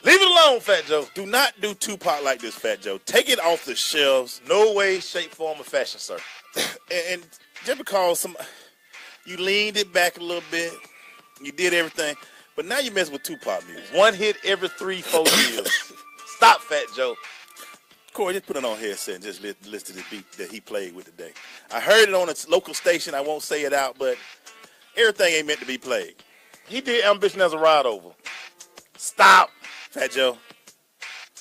Leave it alone, Fat Joe. Do not do Tupac like this, Fat Joe. Take it off the shelves. No way, shape, form, or fashion, sir. and just because you leaned it back a little bit, you did everything, but now you mess with Tupac music. One hit every 3-4 years. Stop, Fat Joe. Corey, just put it on headset and just listen to the beat that he played with today. I heard it on a local station. I won't say it out, but everything ain't meant to be played. He did Ambition as a Ride Over. Stop. Fat Joe,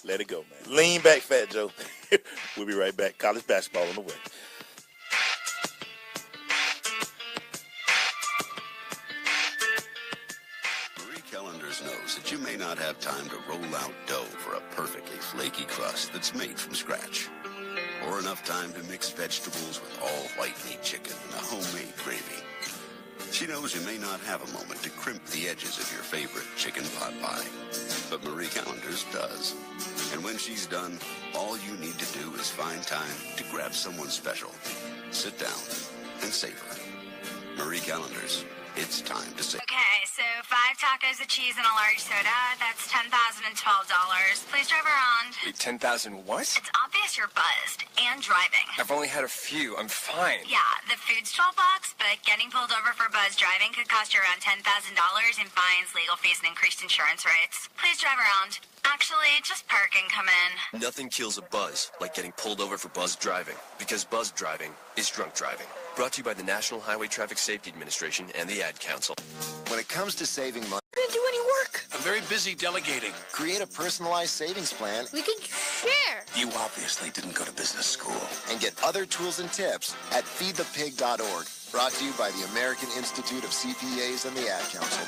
let it go, man. Lean back, Fat Joe. We'll be right back. College basketball on the way. Marie Callender's knows that you may not have time to roll out dough for a perfectly flaky crust that's made from scratch, or enough time to mix vegetables with all white meat chicken and a homemade gravy. She knows you may not have a moment to crimp the edges of your favorite chicken pot pie, but Marie Callender's does. And when she's done, all you need to do is find time to grab someone special, sit down, and savor. Marie Callender's. It's time to save. Okay, so 5 tacos of cheese and a large soda. That's $10,012. Please drive around. Wait, 10,000 what? It's obvious you're buzzed and driving. I've only had a few. I'm fine. Yeah, the food's $12, but getting pulled over for buzz driving could cost you around $10,000 in fines, legal fees, and increased insurance rates. Please drive around. Actually, just park and come in. Nothing kills a buzz like getting pulled over for buzz driving, because buzz driving is drunk driving. Brought to you by the National Highway Traffic Safety Administration and the Ad Council. When it comes to saving money, Didn't do any work. I'm very busy delegating. Create a personalized savings plan. We can share. You obviously didn't go to business school. And get other tools and tips at feedthepig.org. Brought to you by the American Institute of CPAs and the Ad Council.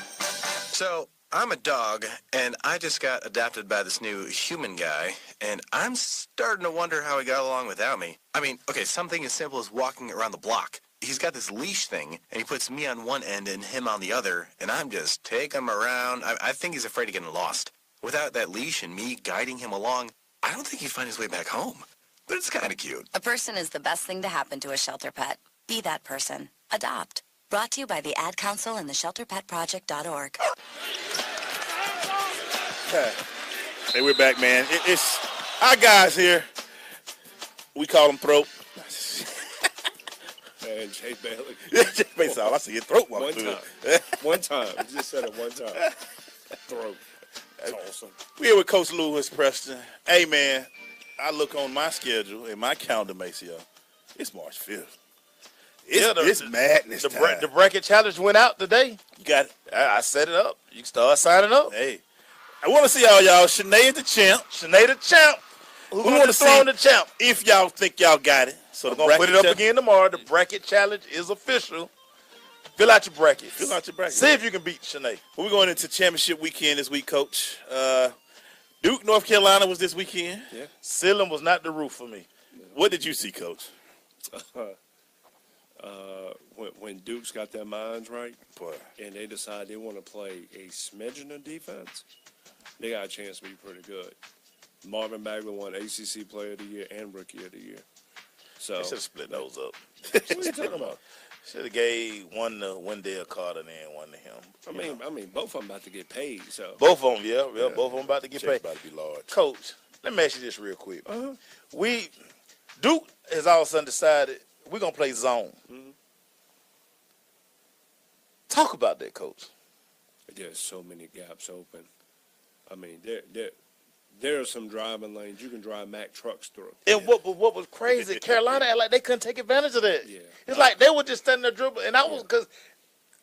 So, I'm a dog, and I just got adopted by this new human guy, and I'm starting to wonder how he got along without me. I mean, okay, something as simple as walking around the block. He's got this leash thing, and he puts me on one end and him on the other, and I'm just taking him around. I think he's afraid of getting lost. Without that leash and me guiding him along, I don't think he'd find his way back home. But it's kind of cute. A person is the best thing to happen to a shelter pet. Be that person. Adopt. Brought to you by the Ad Council and the ShelterPetProject.org. Hey, we're back, man. It's our guys here. We call them throat. Man, Jay Bailey. Jay Bailey, all I see your throat walk through. One time. You just said it one time. Throat. That's awesome. We're here with Coach Lewis Preston. Hey, man, I look on my schedule and my calendar, Maceo. It's March 5th. It's madness time. The bracket challenge went out today. You got it. I set it up. You can start signing up. Hey, I want to see all y'all. Shanae the champ. Shanae the champ. Who want to throw in the champ? If y'all think y'all got it. So we're going to put it up again tomorrow. The bracket challenge is official. Fill out your bracket. Fill out your bracket. See if you can beat Shanae. Well, we're going into championship weekend this week, Coach. Duke, North Carolina was this weekend. Yeah. Ceiling was not the roof for me. What did you see, Coach? When Duke's got their minds right, boy, and they decide they want to play a smidgen of defense, they got a chance to be pretty good. Marvin Bagley won ACC Player of the Year and Rookie of the Year. So they should have split those up. What are you talking about? Should have gave one to Wendell Carter and then one to him. I mean, both of them about to get paid. So both of them, yeah, both of them about to get paid. About to be large. Coach, let me ask you this real quick. Duke has all of a sudden decided we're gonna play zone. Mm-hmm. Talk about that, Coach. There's so many gaps open. I mean, there are some driving lanes you can drive Mack trucks through. And what was crazy, Carolina act like they couldn't take advantage of that. Yeah. It's like they were just standing there dribbling, and because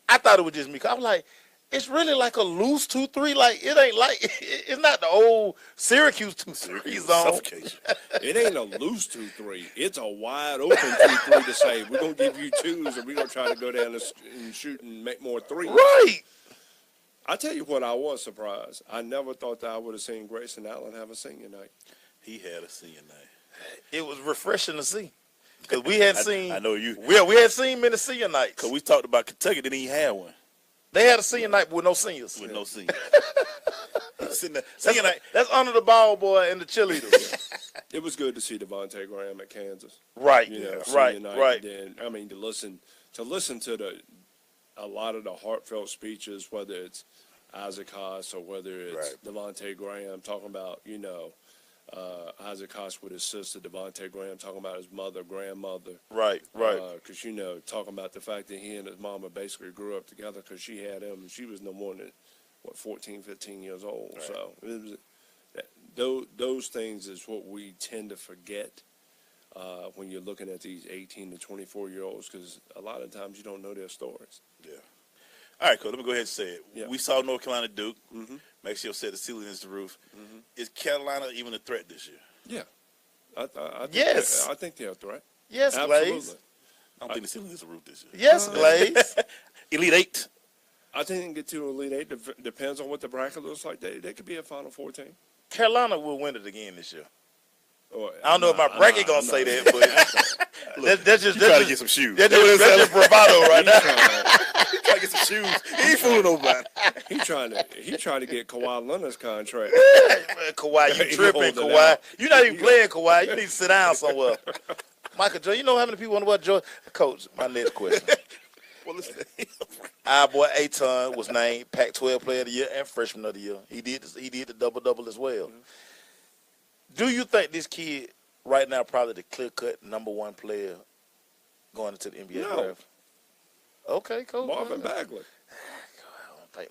I thought it was just me. I was like, it's really like a loose 2-3. Like it ain't like it's not the old Syracuse 2-3 zone. It ain't a loose 2-3. It's a wide open 2-3 to say we're gonna give you twos and we're gonna try to go down and shoot and make more threes. Right. I tell you what, I was surprised. I never thought that I would have seen Grayson Allen have a senior night. He had a senior night. It was refreshing to see because we hadn't seen. I know you. We hadn't seen many senior nights. Because we talked about Kentucky, didn't even have one. They had a senior night with no seniors. With no seniors. Senior night. That's under the ball boy and the cheerleaders. It was good to see Devontae Graham at Kansas. Right. You know, right. night, Right. And then, I mean, to listen to a lot of the heartfelt speeches, whether it's Isaac Haas or whether it's Devontae Graham talking about, Isaac Haas with his sister, Devontae Graham talking about his mother, grandmother. Right. Because, talking about the fact that he and his mama basically grew up together because she had him and she was no more than, 14, 15 years old. Right. So it was, those things is what we tend to forget when you're looking at these 18 to 24-year-olds because a lot of times you don't know their stories. Yeah. All right, cool. Let me go ahead and say it. Yeah. We saw North Carolina Duke. Mm-hmm. Maxfield said the ceiling is the roof. Mm-hmm. Is Carolina even a threat this year? Yeah. I think they're a threat. Yes, absolutely. Glaze. I don't think the ceiling is the roof this year. Yes, Glaze. Elite Eight. I think they can get to Elite Eight. Depends on what the bracket looks like. They could be a Final Four team. Carolina will win it again this year. I don't know if my bracket going to say that, but That's just trying to get some shoes. That's just bravado right now. He trying to get some shoes. He ain't fooling nobody. He trying to get Kawhi Leonard's contract. Man, Kawhi, you tripping, holding Kawhi. out. You're not even playing, Kawhi. You need to sit down somewhere. Michael Jordan, you know how many people wonder what Jordan? Coach, my next question. Well, listen. Our boy Aton was named Pac-12 Player of the Year and Freshman of the Year. He did the double-double as well. Mm-hmm. Do you think this kid right now probably the clear-cut number one player going into the NBA draft? Okay, Coach. Marvin Bagley.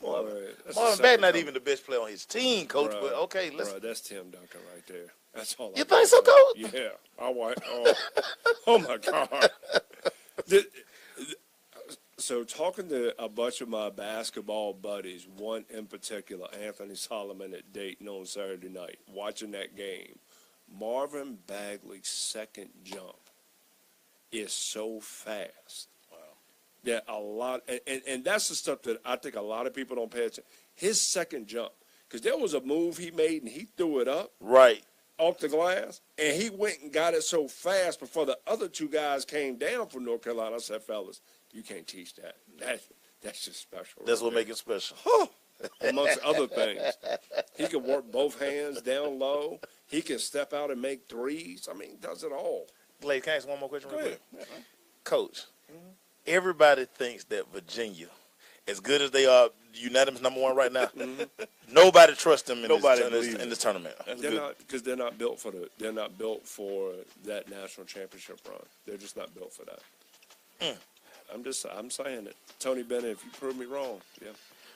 Marvin Bagley not even the best player on his team, Coach. Bruh, but okay, let's. Bruh, that's Tim Duncan right there. That's all. You think so, Coach? Yeah. Oh my God. So talking to a bunch of my basketball buddies, one in particular, Anthony Solomon at Dayton on Saturday night, watching that game, Marvin Bagley's second jump is so fast. Wow. That a lot, and that's the stuff that I think a lot of people don't pay attention. His second jump, because there was a move he made and he threw it up. Right. Off the glass, and he went and got it so fast before the other two guys came down from North Carolina. I said, fellas, you can't teach that. That's just special. That's what makes it special. Amongst other things. He can work both hands down low. He can step out and make threes. I mean, does it all. Blake, can I ask one more question real quick? Yeah. Coach, everybody thinks that Virginia, as good as they are, unanimous number one right now, nobody trusts them in this tournament. They're not built for that national championship run. They're just not built for that. I'm saying it. Tony Bennett, if you prove me wrong, yeah.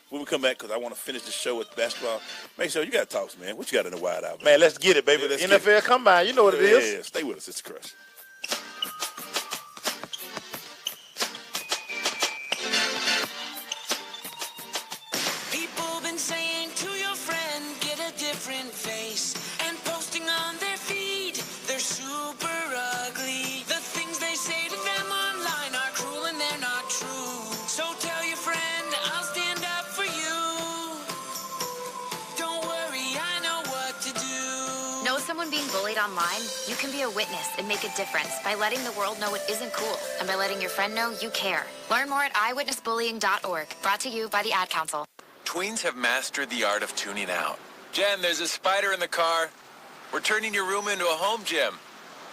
When we come back, because I want to finish the show with basketball, make sure you got to talk, man. What you got in the wide out, man? Let's get it, baby. Yeah, NFL Combine, you know what it is. Yeah, stay with us. It's the Crush. People been saying to your friend, get a different face, and posting on their feed, they're super ugly. The things they say to them online are cruel and they're not true. So tell your friend, I'll stand up for you. Don't worry, I know what to do. Know someone being bullied online? You can be a witness and make a difference by letting the world know it isn't cool and by letting your friend know you care. Learn more at eyewitnessbullying.org. Brought to you by the Ad Council. Tweens have mastered the art of tuning out. Jen, there's a spider in the car. We're turning your room into a home gym.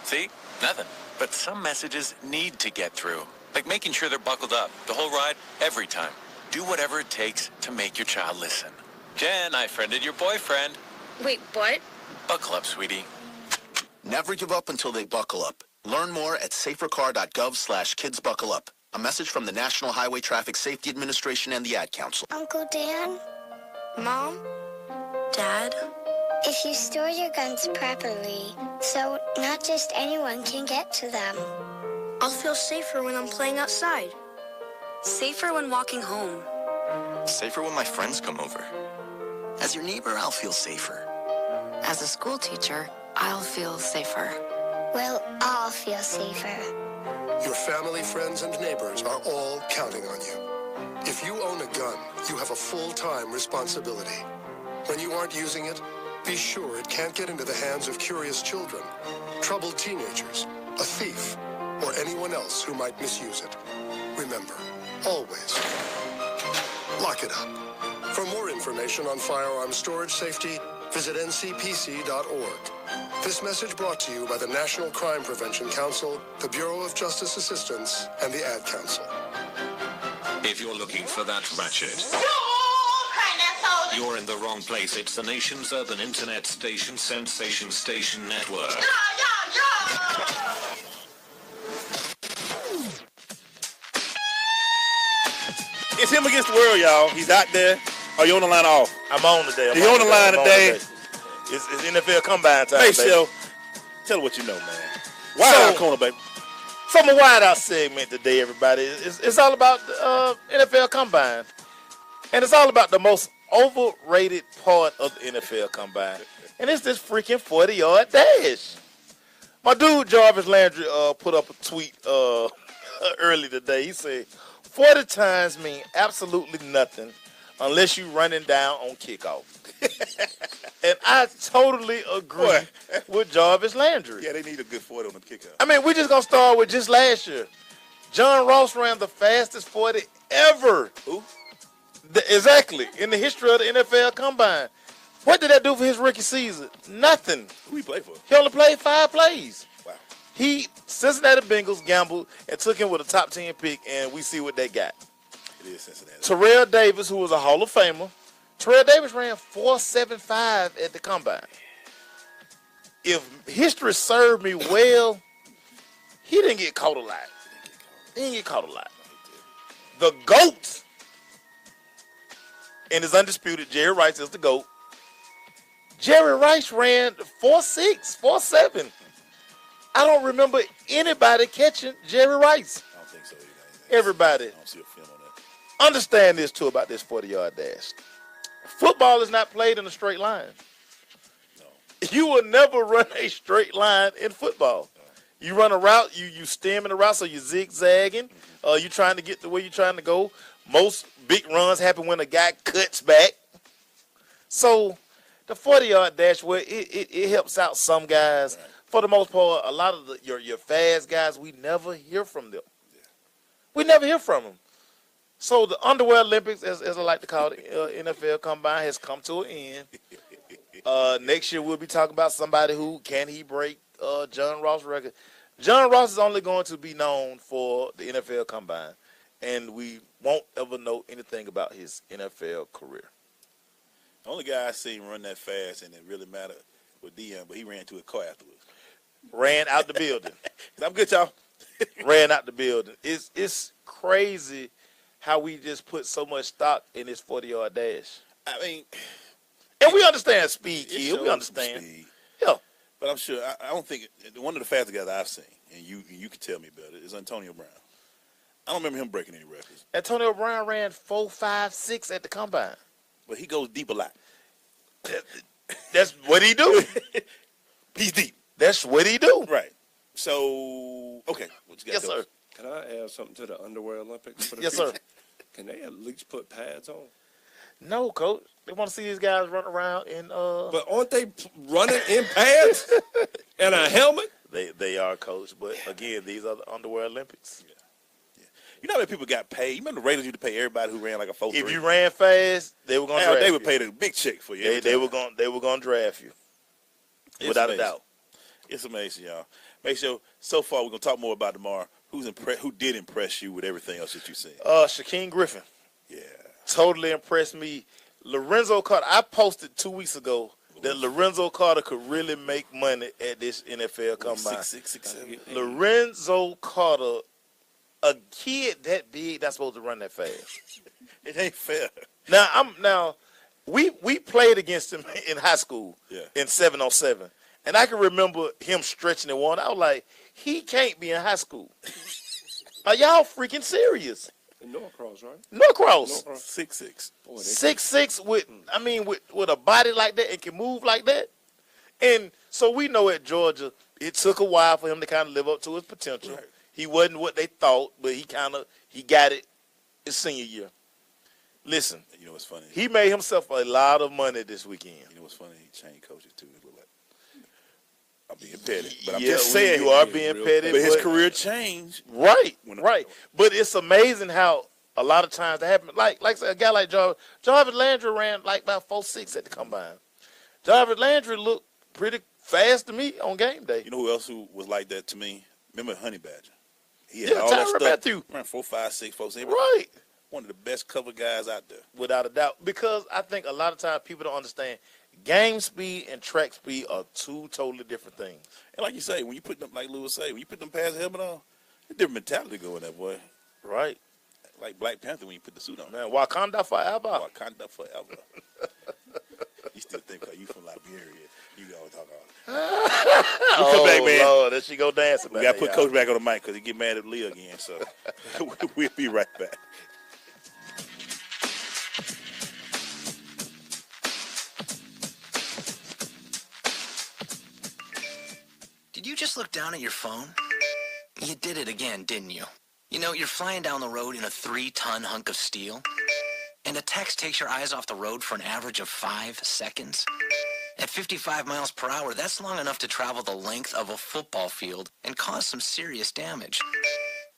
See? Nothing. But some messages need to get through. Like making sure they're buckled up the whole ride, every time. Do whatever it takes to make your child listen. Jen, I friended your boyfriend. Wait, what? Buckle up, sweetie. Never give up until they buckle up. Learn more at safercar.gov/kidsbuckleup. A message from the National Highway Traffic Safety Administration and the Ad Council. Uncle Dan? Mom? Dad? If you store your guns properly, so not just anyone can get to them. I'll feel safer when I'm playing outside. Safer when walking home. Safer when my friends come over. As your neighbor, I'll feel safer. As a school teacher, I'll feel safer. We'll all feel safer. Your family, friends, and neighbors are all counting on you. If you own a gun, you have a full-time responsibility. When you aren't using it, be sure it can't get into the hands of curious children, troubled teenagers, a thief, or anyone else who might misuse it. Remember, always lock it up. For more information on firearm storage safety, visit ncpc.org. This message brought to you by the National Crime Prevention Council, the Bureau of Justice Assistance, and the Ad Council. If you're looking for that ratchet, you're in the wrong place. It's the nation's urban internet station, Sensation Station Network. It's him against the world, y'all. He's out there. Are you on the line off? I'm on today. He's on the line today. It's NFL Combine time, Hey, baby. Shell, tell her what you know, man. Wideout corner, baby. From a wideout segment today, everybody. It's all about the NFL Combine. And it's all about the most overrated part of the NFL Combine. And it's this freaking 40-yard dash. My dude, Jarvis Landry, put up a tweet early today. He said, 40 times mean absolutely nothing unless you running down on kickoff. And I totally agree with Jarvis Landry. Yeah, they need a good 40 on the kickoff. I mean, we're just going to start with just last year. John Ross ran the fastest 40 ever. Who? Exactly. In the history of the NFL Combine. What did that do for his rookie season? Nothing. Who he played for? He only played 5 plays. Wow. Cincinnati Bengals gambled and took him with a top 10 pick, and we see what they got. It is Cincinnati. Terrell Davis, who was a Hall of Famer. Terrell Davis ran 4.75 at the Combine. If history served me well, he didn't get caught a lot. He didn't get caught a lot. The GOAT, and it's undisputed, Jerry Rice is the GOAT. Jerry Rice ran 4.6, 4.7. I don't remember anybody catching Jerry Rice. I don't think so either. Everybody. I don't see a film on that. Understand this, too, about this 40-yard dash. Football is not played in a straight line. No. You will never run a straight line in football. No. You run a route, you stem in a route, so you're zigzagging. You're trying to get to where you're trying to go. Most big runs happen when a guy cuts back. So the 40-yard dash, where it helps out some guys. Right. For the most part, a lot of your fast guys, we never hear from them. Yeah. We never hear from them. So the Underwear Olympics, as I like to call it, NFL Combine, has come to an end. Next year we'll be talking about somebody who can he break John Ross' record. John Ross is only going to be known for the NFL Combine, and we won't ever know anything about his NFL career. The only guy I seen run that fast and it really mattered was Dion, but he ran to a car afterwards. Ran out the building. I'm good, y'all. Ran out the building. It's crazy how we just put so much stock in this 40-yard dash. I mean, and we understand speed, kid. We understand. Speed. Yeah. But I'm sure, I don't think, one of the fastest guys I've seen, and you can tell me about it, is Antonio Brown. I don't remember him breaking any records. Antonio Brown ran 4.56 at the Combine. But he goes deep a lot. That's what he do. He's deep. That's what he do. Right. So, okay. What you got? Yes, sir. Can I add something to the Underwear Olympics? For the yes, future? Sir. Can they at least put pads on? No, Coach. They want to see these guys run around in But aren't they running in pads and a helmet? They are, Coach. But again, these are the Underwear Olympics. Yeah. You know how many people got paid? You remember the Raiders used to pay everybody who ran like a 4.3? If you ran fast, they were going to draft you. They would pay the big check for you. They were going to draft you. Without a doubt. It's amazing, y'all. Make sure, so far, we're going to talk more about tomorrow. Who did impress you with everything else that you've seen? Shaquem Griffin. Yeah. Totally impressed me. Lorenzo Carter, I posted 2 weeks ago that Lorenzo Carter could really make money at this NFL Combine. 6'7". Lorenzo Carter, a kid that big, that's supposed to run that fast. It ain't fair. Now, we played against him in high school in 7-on-7. And I can remember him stretching the one. I was like, he can't be in high school. Are y'all freaking serious? Norcross, right? Norcross. 6'6". 6'6" with a body like that and can move like that. And so we know at Georgia, it took a while for him to kind of live up to his potential. Right. He wasn't what they thought, but he got it his senior year. Listen, you know what's funny? He made himself a lot of money this weekend. You know what's funny? He changed coaches too. I'm being petty, but I'm just saying you are being petty. But his career changed. Right. But it's amazing how a lot of times that happens. Like I said, a guy like Jarvis Landry ran like about 4.6 at the Combine. Jarvis Landry looked pretty fast to me on game day. You know who else who was like that to me? Remember Honey Badger? He had all that stuff. Matthew. Ran 4.56, 4.7. Right. One of the best cover guys out there. Without a doubt. Because I think a lot of times people don't understand game speed and track speed are two totally different things. And like you say, when you put them, like Lewis say, when you put them past the helmet on, a different mentality going that boy. Right. Like Black Panther when you put the suit on. Man, Wakanda forever. Wakanda forever. You still think you from Liberia. You always talk about come back, man. Lord, there she go dancing. We got to put Coach back on the mic because he get mad at Leah again. So we'll be right back. Did you just look down at your phone? You did it again, didn't you? You know, you're flying down the road in a 3-ton hunk of steel. And a text takes your eyes off the road for an average of 5 seconds. At 55 miles per hour, that's long enough to travel the length of a football field and cause some serious damage.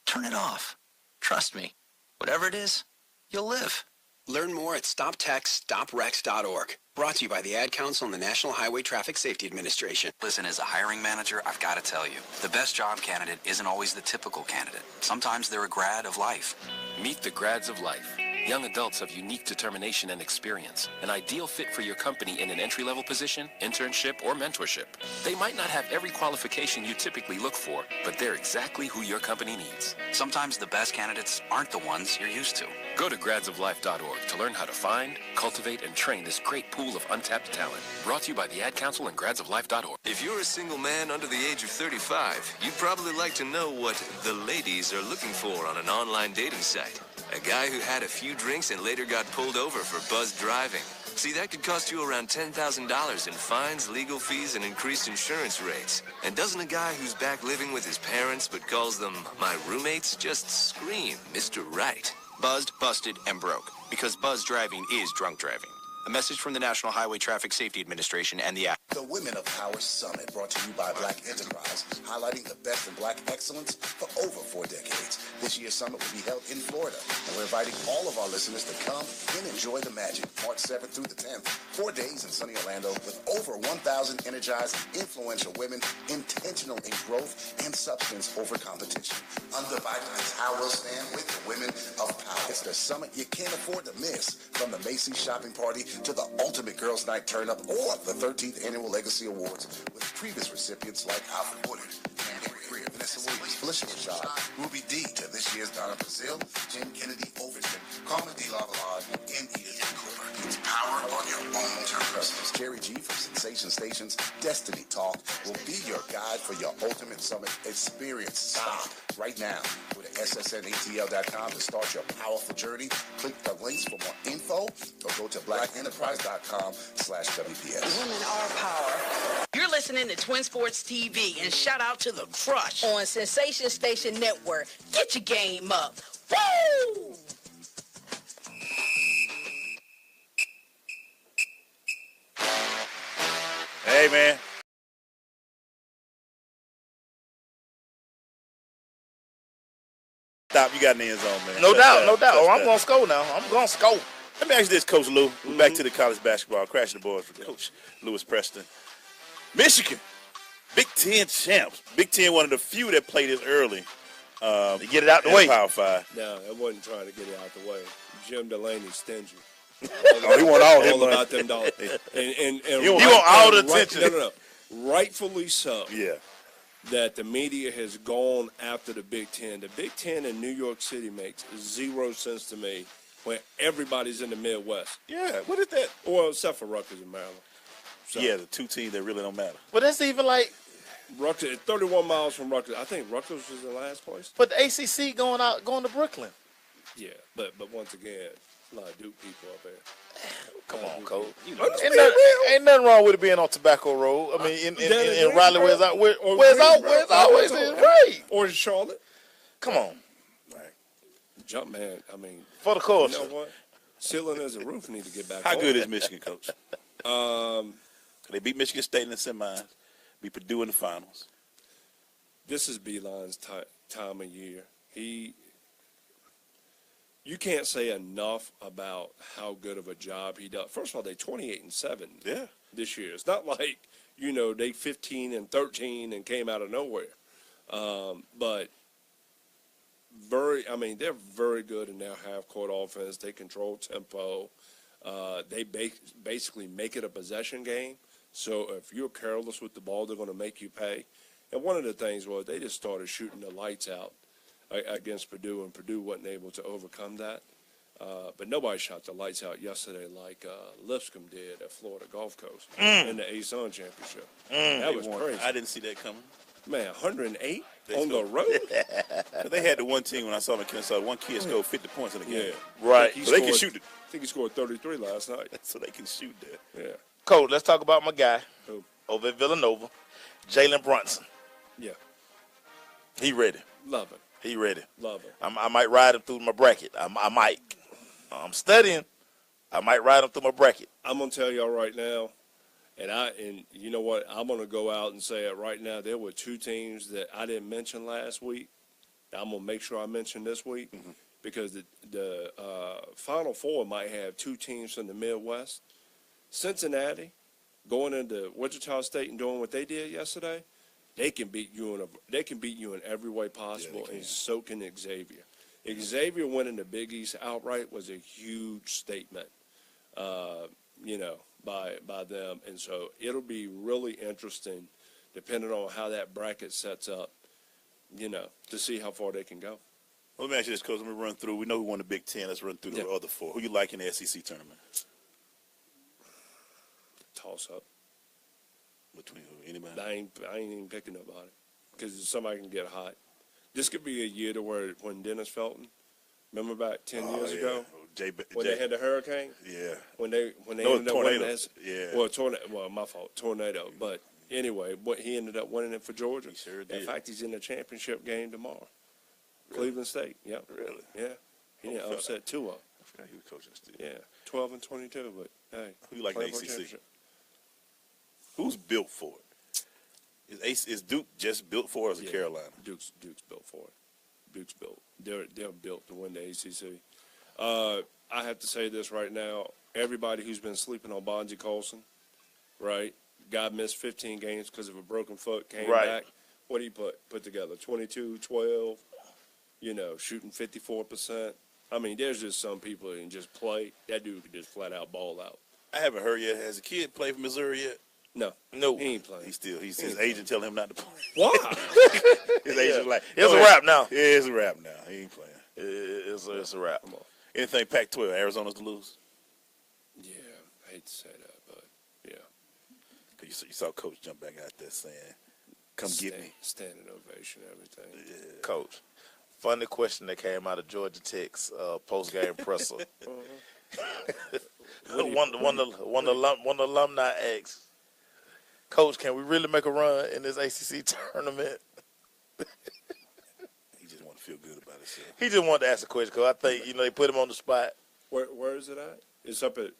Turn it off. Trust me, whatever it is, you'll live. Learn more at stoptextsstopwrecks.org. Brought to you by the Ad Council and the National Highway Traffic Safety Administration. Listen, as a hiring manager, I've got to tell you, the best job candidate isn't always the typical candidate. Sometimes they're a grad of life. Meet the grads of life. Young adults of unique determination and experience. An ideal fit for your company in an entry-level position, internship, or mentorship. They might not have every qualification you typically look for, but they're exactly who your company needs. Sometimes the best candidates aren't the ones you're used to. Go to gradsoflife.org to learn how to find, cultivate, and train this great pool of untapped talent. Brought to you by the Ad Council and gradsoflife.org. If you're a single man under the age of 35, you'd probably like to know what the ladies are looking for on an online dating site. A guy who had a few drinks and later got pulled over for buzzed driving. See, that could cost you around $10,000 in fines, legal fees, and increased insurance rates. And doesn't a guy who's back living with his parents but calls them my roommates just scream Mr. Right? Buzzed, busted, and broke. Because buzz driving is drunk driving. A message from the National Highway Traffic Safety Administration and the The Women of Power Summit, brought to you by Black Enterprise, highlighting the best in Black excellence for over 4 decades. This year's summit will be held in Florida, and we're inviting all of our listeners to come and enjoy the magic. March 7th through the 10th, 4 days in sunny Orlando with over 1,000 energized, influential women, intentional in growth and substance over competition. Undivided is how we'll stand with the Women of Power. It's the summit you can't afford to miss, from the Macy's shopping party to the Ultimate Girls Night Turn-Up or the 13th Annual Legacy Awards with previous recipients like Alfred Woodard, Andy Greer, Vanessa Williams, Felicia Rashad, Ruby D to this year's Donna Brazil, Jen Kennedy Overton, Carmen D. Lavalade, and Edith Cooper. It's power on your own terms. Jerry G from Sensation Station's Destiny Talk will be your guide for your ultimate summit experience. Stop right now. Go to ssnatl.com to start your powerful journey. Click the links for more info or go to blackenterprise.com/WPS. Women are power. You're listening to Twin Sports TV, and shout out to the Crush on Sensation Station Network. Get your game up. Woo! Hey, man. Stop, you got in the end zone, man. No doubt. Oh, I'm going to score now. I'm going to score. Let me ask you this, Coach Lou. We're back to the college basketball. Crashing the boards for Coach Lewis Preston. Michigan, Big Ten champs. Big Ten, one of the few that played this early. To get it out the way. Power 5. No, I wasn't trying to get it out the way. Jim Delaney's stingy. He want all his money. About them dollars. And he want all the attention. No. Rightfully so. Yeah. That the media has gone after the Big Ten. The Big Ten in New York City makes 0 sense to me when everybody's in the Midwest. Yeah, what is that? Well, except for Rutgers and Maryland. So, yeah, the 2 teams that really don't matter. But that's even like Rutgers, 31 miles from Rutgers. I think Rutgers was in last place. But the ACC going to Brooklyn. Yeah, but once again, a lot of Duke people up there. Come on, Coach. Ain't nothing wrong with it being on Tobacco Road. I mean, in Raleigh, where's always is right. Or in Charlotte. Come on. Jump man, I mean. For the course. You know what? Ceiling as a roof need to get back. How good is Michigan, Coach? They beat Michigan State in the semis. Beat Purdue in the finals. This is Beilein's time of year. You can't say enough about how good of a job he does. First of all, they're 28-7 this year. It's not like, they 15-13 and came out of nowhere. But they're very good in their half-court offense. They control tempo. They basically make it a possession game. So if you're careless with the ball, they're going to make you pay. And one of the things was they just started shooting the lights out against Purdue, and Purdue wasn't able to overcome that. But nobody shot the lights out yesterday like Lipscomb did at Florida Gulf Coast in the ASUN championship. That was crazy. I didn't see that coming. Man, 108 on the road? They had the one team when I saw them in Kennesaw. One kid scored 50 points in the game. Yeah. Right. So they can shoot it. I think he scored 33 last night. So they can shoot that. Yeah. Coach, let's talk about my guy. Who? Over at Villanova, Jalen Brunson. Yeah. He ready. Love it. He ready. Love it. I might ride him through my bracket. I might. I'm studying. I might ride them through my bracket. I'm gonna tell y'all right now, and you know what? I'm gonna go out and say it right now. There were two teams that I didn't mention last week. I'm gonna make sure I mention this week because the Final Four might have two teams from the Midwest. Cincinnati going into Wichita State and doing what they did yesterday. They can beat you in every way possible, and so can Xavier. Xavier winning the Big East outright was a huge statement, you know, by them, and so it'll be really interesting, depending on how that bracket sets up, you know, to see how far they can go. Well, let me ask you this, Coach. Let me run through. We know who won the Big Ten. Let's run through the other four. Who you like in the SEC tournament? Toss up. Between who? Anybody? I ain't even picking nobody because somebody can get hot. This could be a year to where when Dennis Felton, remember back 10 years ago when they had the hurricane? Yeah. When they ended up winning that. Well, my fault, tornado. But anyway, he ended up winning it for Georgia. He sure did. In fact, he's in the championship game tomorrow. Really? Cleveland State. Yep. Really? Yeah. He upset Tua. I forgot he was coaching still. Yeah. 12-22. But hey, who you like in the ACC? Who's built for it? Is Duke just built for it, or is it Carolina? Duke's built for it. Duke's built. They're built to win the ACC. I have to say this right now. Everybody who's been sleeping on Bonzie Colson, right? Guy missed 15 games because of a broken foot, came back. What do you put together? 22, 12, you know, shooting 54%. I mean, there's just some people that can just play. That dude can just flat out ball out. I haven't heard yet. Has the kid played for Missouri yet? No, he ain't playing. His agent telling him not to play. Why? His agent's like, it's a wrap now. Yeah, it's a wrap now. He ain't playing. It's a wrap. Anything Pac-12, Arizona's to lose? Yeah, I hate to say that, but yeah. You saw Coach jump back out there saying, come get me. Standing ovation, everything. Yeah. Coach, funny question that came out of Georgia Tech's post-game presser. One of the alumni asked, Coach, can we really make a run in this ACC tournament? He just want to feel good about himself. He just wanted to ask a question because I think they put him on the spot. Where is it at? It's up at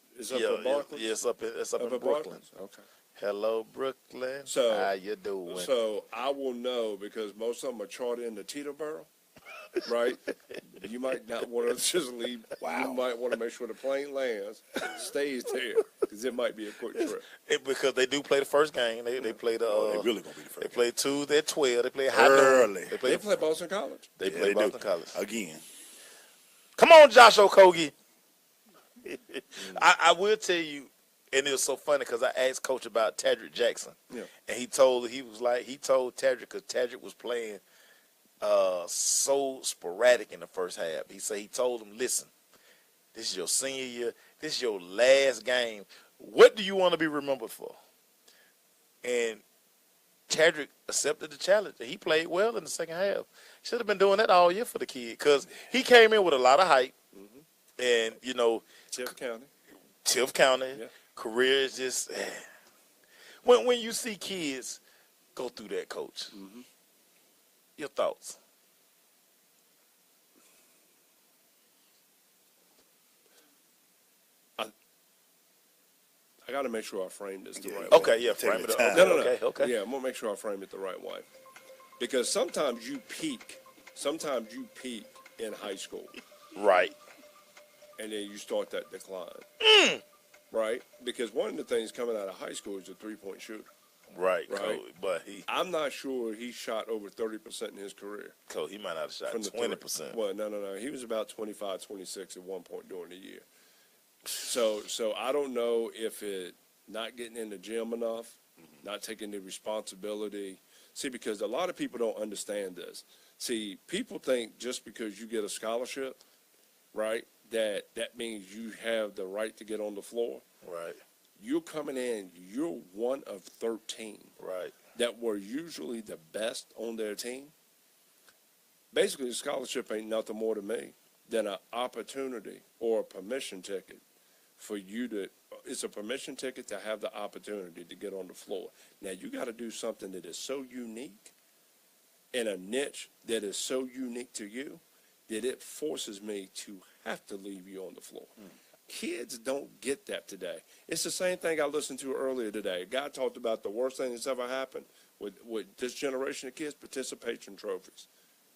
Barclays? Yeah, it's up in Brooklyn. Okay. Hello, Brooklyn. So how you doing? So I will know because most of them are chartered into Teterboro, right? You might not want to just leave. Wow. You might want to make sure the plane lands, stays there, because it might be a quick trip. Because they do play the first game. They play the. they really gonna be the first. They play Tuesday at 12. They play high early. Noon. They play Boston College. They play Boston College again. Come on, Josh Okogie. I will tell you, and it was so funny because I asked Coach about Tadrick Jackson, and he told Tadrick because Tadrick was playing so sporadic in the first half. He told him, listen, this is your senior year. This is your last game. What do you want to be remembered for? And Tadrick accepted the challenge. He played well in the second half. Should have been doing that all year for the kid because he came in with a lot of hype. And, Tift County. Career is just when you see kids go through that, Coach. Your thoughts? I got to make sure I frame this the right way. Okay, frame it up. No. Okay. Yeah, I'm gonna make sure I frame it the right way, because sometimes you peak in high school, right, and then you start that decline. Right? Because one of the things coming out of high school is a three-point shooter. Right. Coach, but I'm not sure he shot over 30% in his career. Coach, he might not have shot 20%. Well, no. He was about 25, 26 at one point during the year. So I don't know if it not getting in the gym enough, not taking the responsibility. See, because a lot of people don't understand this. See, people think just because you get a scholarship, right, that means you have the right to get on the floor. Right. You're coming in, you're one of 13. Right. That were usually the best on their team. Basically, the scholarship ain't nothing more to me than an opportunity or a permission ticket for you to, it's a permission ticket to have the opportunity to get on the floor. Now, you got to do something that is so unique in a niche that is so unique to you that it forces me to have to leave you on the floor. Kids don't get that today. It's the same thing I listened to earlier today. A guy talked about the worst thing that's ever happened with this generation of kids, participation trophies.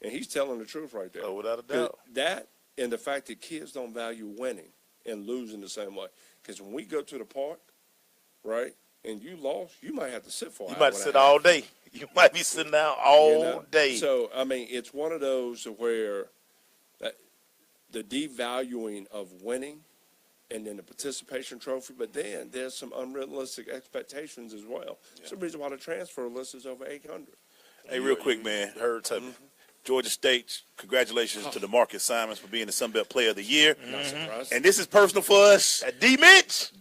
And he's telling the truth right there. Oh, without a doubt. That and the fact that kids don't value winning and losing the same way. Because when we go to the park, right, and you lost, you might have to sit for an hour. You might sit all day. You might be sitting down all day. So, I mean, it's one of those where the devaluing of winning and then the participation trophy, but then there's some unrealistic expectations as well. That's the reason why the transfer list is over 800. Hey, real quick, man. Heard to me. Georgia State, congratulations to DeMarcus Simons for being the Sun Belt Player of the Year. Not surprised. And this is personal for us. D. Mitch.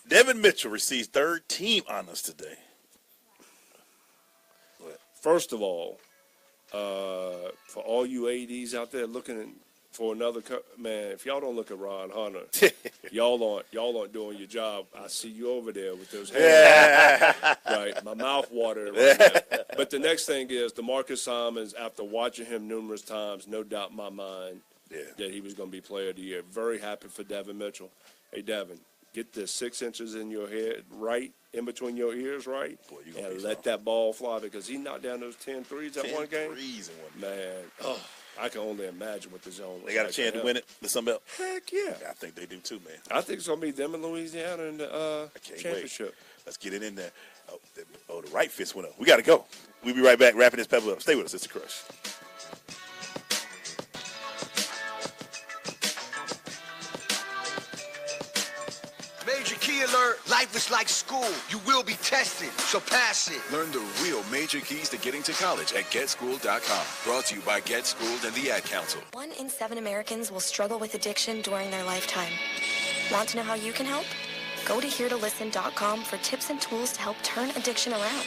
Devin Mitchell receives third team honors today. First of all, for all you ADs out there looking for another man, if y'all don't look at Ron Hunter, y'all aren't doing your job. I see you over there with those hands. Right, my mouth watering right now. But the next thing is DeMarcus Simons, after watching him numerous times, no doubt in my mind that he was going to be Player of the Year. Very happy for Devin Mitchell. Hey, Devin, get this 6 inches in your head right, in between your ears right, and let that ball fly, because he knocked down those 10 threes that one game. 10 threes in one game. Man, I can only imagine what the zone was. They got a chance to win it, the Sun Belt? Heck yeah. I think they do too, man. I think it's going to be them in Louisiana in the championship. Wait. Let's get it in there. Oh, the right fist went up. We got to go. We'll be right back wrapping this pepper up. Stay with us. It's The Crush. Major key alert. Life is like school. You will be tested, so pass it. Learn the real major keys to getting to college at GetSchooled.com. Brought to you by Get Schooled and the Ad Council. 1 in 7 Americans will struggle with addiction during their lifetime. Want to know how you can help? Go to HereToListen.com for tips and tools to help turn addiction around.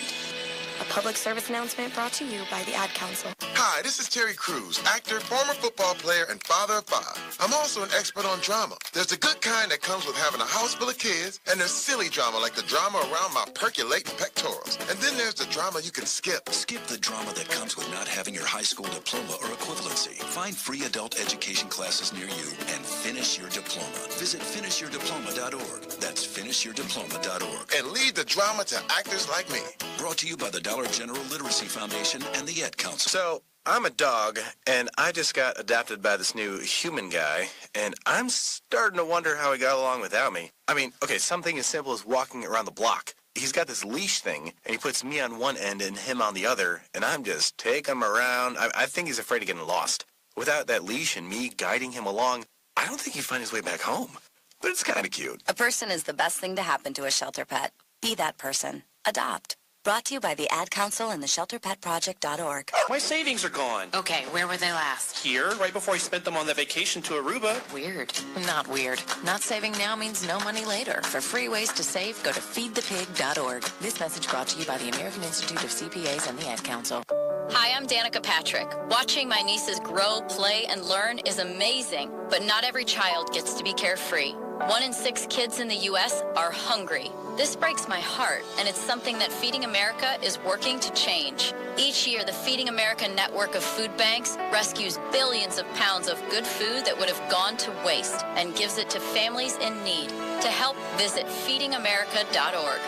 A public service announcement brought to you by the Ad Council. Hi, this is Terry Crews, actor, former football player, and father of 5. I'm also an expert on drama. There's the good kind that comes with having a house full of kids, and there's silly drama like the drama around my percolating pectorals. And then there's the drama you can skip. Skip the drama that comes with not having your high school diploma or equivalency. Find free adult education classes near you and finish your diploma. Visit finishyourdiploma.org. That's finishyourdiploma.org. And lead the drama to actors like me. Brought to you by the Dollar General Literacy Foundation and the Ed Council. So, I'm a dog, and I just got adopted by this new human guy, and I'm starting to wonder how he got along without me. I mean, okay, something as simple as walking around the block. He's got this leash thing, and he puts me on one end and him on the other, and I'm just taking him around. I think he's afraid of getting lost. Without that leash and me guiding him along, I don't think he'd find his way back home. But it's kind of cute. A person is the best thing to happen to a shelter pet. Be that person. Adopt. Brought to you by the Ad Council and the ShelterPetProject.org. My savings are gone. Okay, where were they last? Here, right before I spent them on the vacation to Aruba. Weird. Not weird. Not saving now means no money later. For free ways to save, go to feedthepig.org. This message brought to you by the American Institute of CPAs and the Ad Council. Hi, I'm Danica Patrick. Watching my nieces grow, play, and learn is amazing, but not every child gets to be carefree. 1 in 6 kids in the U.S. are hungry. This breaks my heart, and it's something that Feeding America is working to change. Each year, the Feeding America network of food banks rescues billions of pounds of good food that would have gone to waste and gives it to families in need. To help, visit feedingamerica.org.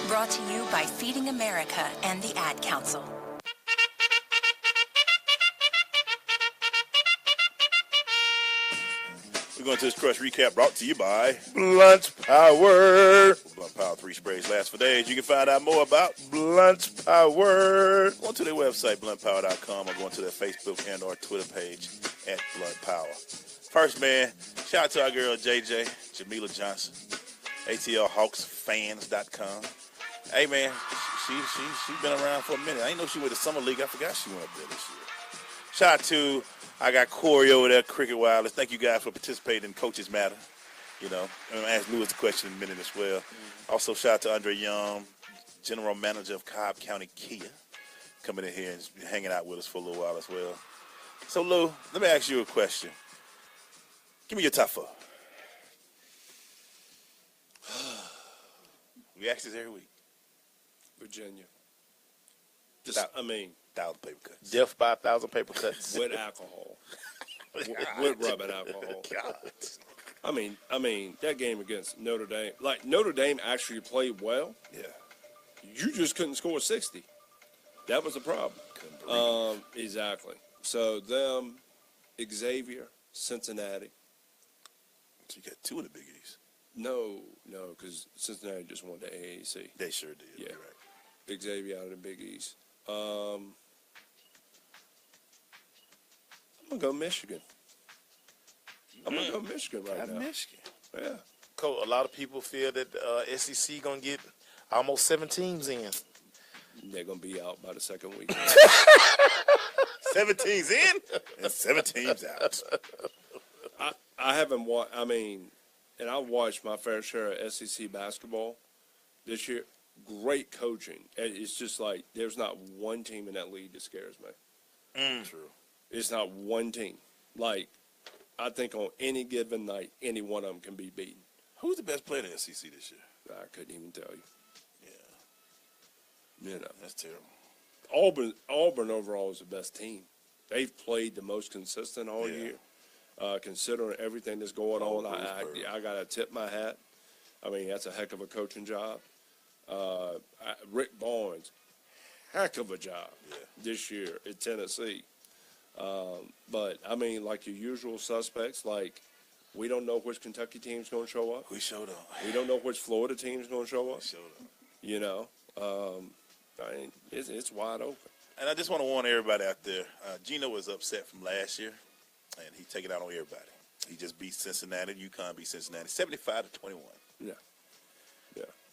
Brought to you by Feeding America and the Ad Council. We're going to this Crush recap brought to you by Blunt Power. Blunt Power 3 sprays last for days. You can find out more about Blunt Power. Go to their website, bluntpower.com, or go to their Facebook and or Twitter page at Blunt Power. First, man, shout out to our girl JJ, Jameelah Johnson, ATLHawksFans.com. Hey, man, she been around for a minute. I didn't know she went to Summer League. I forgot she went up there this year. Shout out to, I got Corey over there, Cricket Wireless. Thank you guys for participating in Coaches Matter. You know, I'm going to ask Lewis a question in a minute as well. Also, shout out to Andre Young, General Manager of Cobb County Kia, coming in here and hanging out with us for a little while as well. So, Lou, let me ask you a question. Give me your top 4. We ask this every week. Virginia. 1,000 paper cuts. Death by 1,000 paper cuts. With alcohol. with rubbing alcohol. God. I mean, that game against Notre Dame, like Notre Dame actually played well. Yeah. You just couldn't score 60. That was the problem. Exactly. So them, Xavier, Cincinnati. So you got 2 of the Big East. No, because Cincinnati just won the AAC. They sure did. Yeah. You're right. Xavier out of the Big East. I'm gonna go Michigan. I'm gonna go Michigan right now. Michigan. Yeah. Coach, a lot of people feel that SEC gonna get almost 7 teams in. They're gonna be out by the second week. 7 teams in and 7 teams out. I haven't watched. I mean, and I watched my fair share of SEC basketball this year. Great coaching. It's just like there's not one team in that league that scares me. True. It's not one team. Like, I think on any given night, any one of them can be beaten. Who's the best player in the SEC this year? I couldn't even tell you. Yeah. You know, that's terrible. Auburn overall is the best team. They've played the most consistent all year. Considering everything that's going on, I got to tip my hat. I mean, that's a heck of a coaching job. Rick Barnes, heck of a job this year at Tennessee. But, I mean, like your usual suspects, like we don't know which Kentucky team's going to show up. We showed up. We don't know which Florida team's going to show up. We showed up. You know, I mean, it's wide open. And I just want to warn everybody out there, Gino was upset from last year, and he take it out on everybody. He just beat Cincinnati. UConn beat Cincinnati 75-21. Yeah.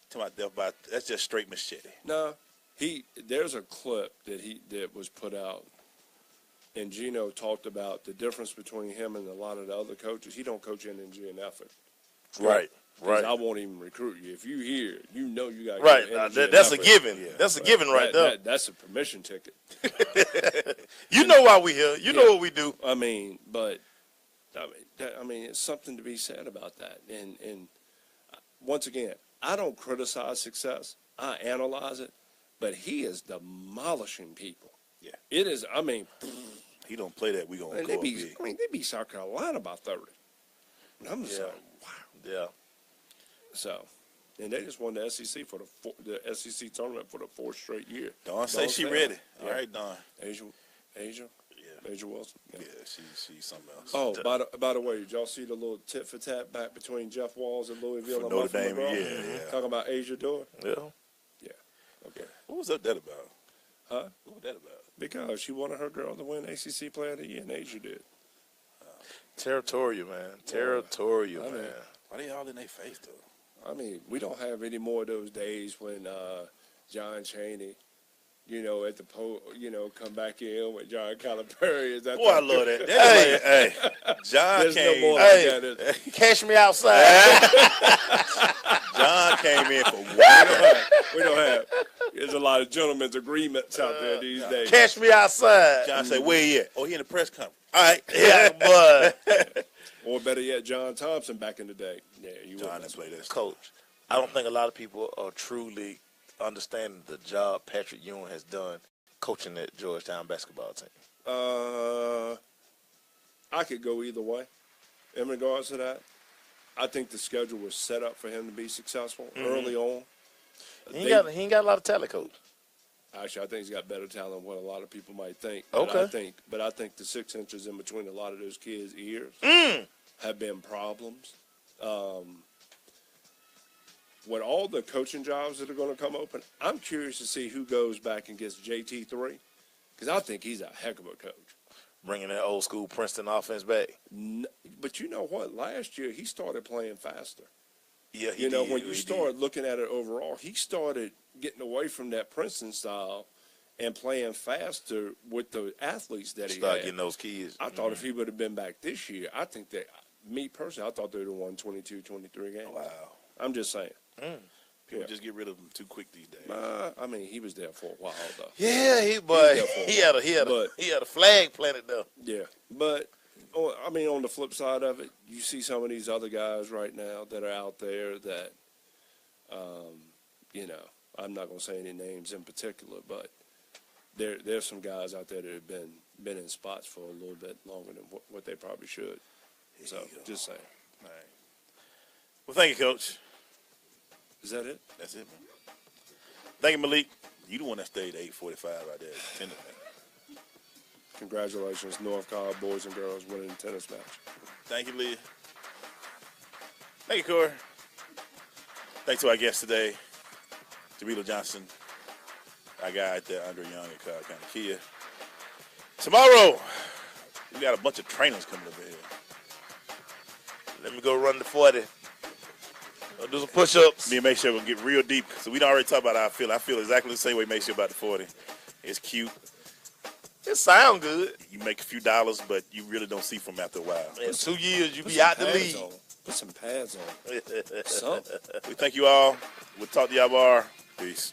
To my death by that's just straight machete. No, there's a clip that was put out, and Gino talked about the difference between him and a lot of the other coaches. He don't coach energy and effort. Right. I won't even recruit you. If you here, you know you got That's a given. Yeah. That's a given right there. That's a permission ticket. You know why we here. You know what we do. I mean, but I mean, it's something to be said about that. And once again, I don't criticize success. I analyze it, but he is demolishing people. Yeah, it is. I mean, he don't play that. We gonna. They beat South Carolina by 30. And I'm just like, wow. Yeah. So, and they just won the SEC for the SEC tournament for the 4th straight year. Dawn say she ready. All right, Dawn. Asia. Yeah. Asia Wilson. Yeah, she's something else. Oh, by the way, did y'all see the little tit for tat back between Jeff Walls and Louisville For and Notre Dame? McGraw? Yeah. Talking about Asia Dore. Yeah. Okay. What was that about? Huh? What was that about? Because she wanted her girl to win ACC Player of the Year, and Asia did. Territorial, man. Territorial, man. Why they all in their face, though? I mean, we don't have any more of those days when John Chaney, at the come back in with John Calipari. Is that I love that. Hey, John There's came. No more like that. Catch me outside. John came in for we don't have. There's a lot of gentlemen's agreements out there these days. Catch me outside. John said, "Where he at? Oh, he in the press conference." All right. Yeah, but or better yet, John Thompson back in the day. Yeah, John didn't play this. Coach, I don't think a lot of people are truly understanding the job Patrick Ewing has done coaching that Georgetown basketball team. I could go either way in regards to that. I think the schedule was set up for him to be successful early on. He ain't got a lot of talent, Coach. Actually, I think he's got better talent than what a lot of people might think. Okay. But I think the 6 inches in between a lot of those kids' ears have been problems. With all the coaching jobs that are going to come open, I'm curious to see who goes back and gets JT3, because I think he's a heck of a coach. Bringing that old school Princeton offense back. But you know what? Last year, he started playing faster. Yeah, when you start looking at it overall, he started getting away from that Princeton style and playing faster with the athletes that he had. Getting those kids. I thought if he would have been back this year, I think that, me personally, I thought they would have won 22, 23 games. Wow. I'm just saying. People just get rid of him too quick these days. I mean, he was there for a while, though. Yeah, he had a flag planted though. Yeah, but I mean, on the flip side of it, you see some of these other guys right now that are out there that, I'm not going to say any names in particular, but there's some guys out there that have been in spots for a little bit longer than what they probably should. So, just saying. All right. Well, thank you, Coach. Is that it? That's it, man. Thank you, Malik. You the one that stayed at 8:45 out there. Tennis, man. Congratulations, North Cobb boys and girls winning the tennis match. Thank you, Lee. Thank you, Corey. Thanks to our guest today, Jameelah Johnson, our guy out there, Andre Young at Cobb County Kia. Tomorrow, we got a bunch of trainers coming over here. Let me go run the 40. I'll do some push-ups. Me and make sure we'll get real deep. So we done already talked about how I feel. I feel exactly the same way make sure about the 40. It's cute. It sound good. You make a few dollars, but you really don't see from after a while. In 2 years, you be out the league. Put some pads on. Something. We thank you all. We'll talk to y'all tomorrow. Peace.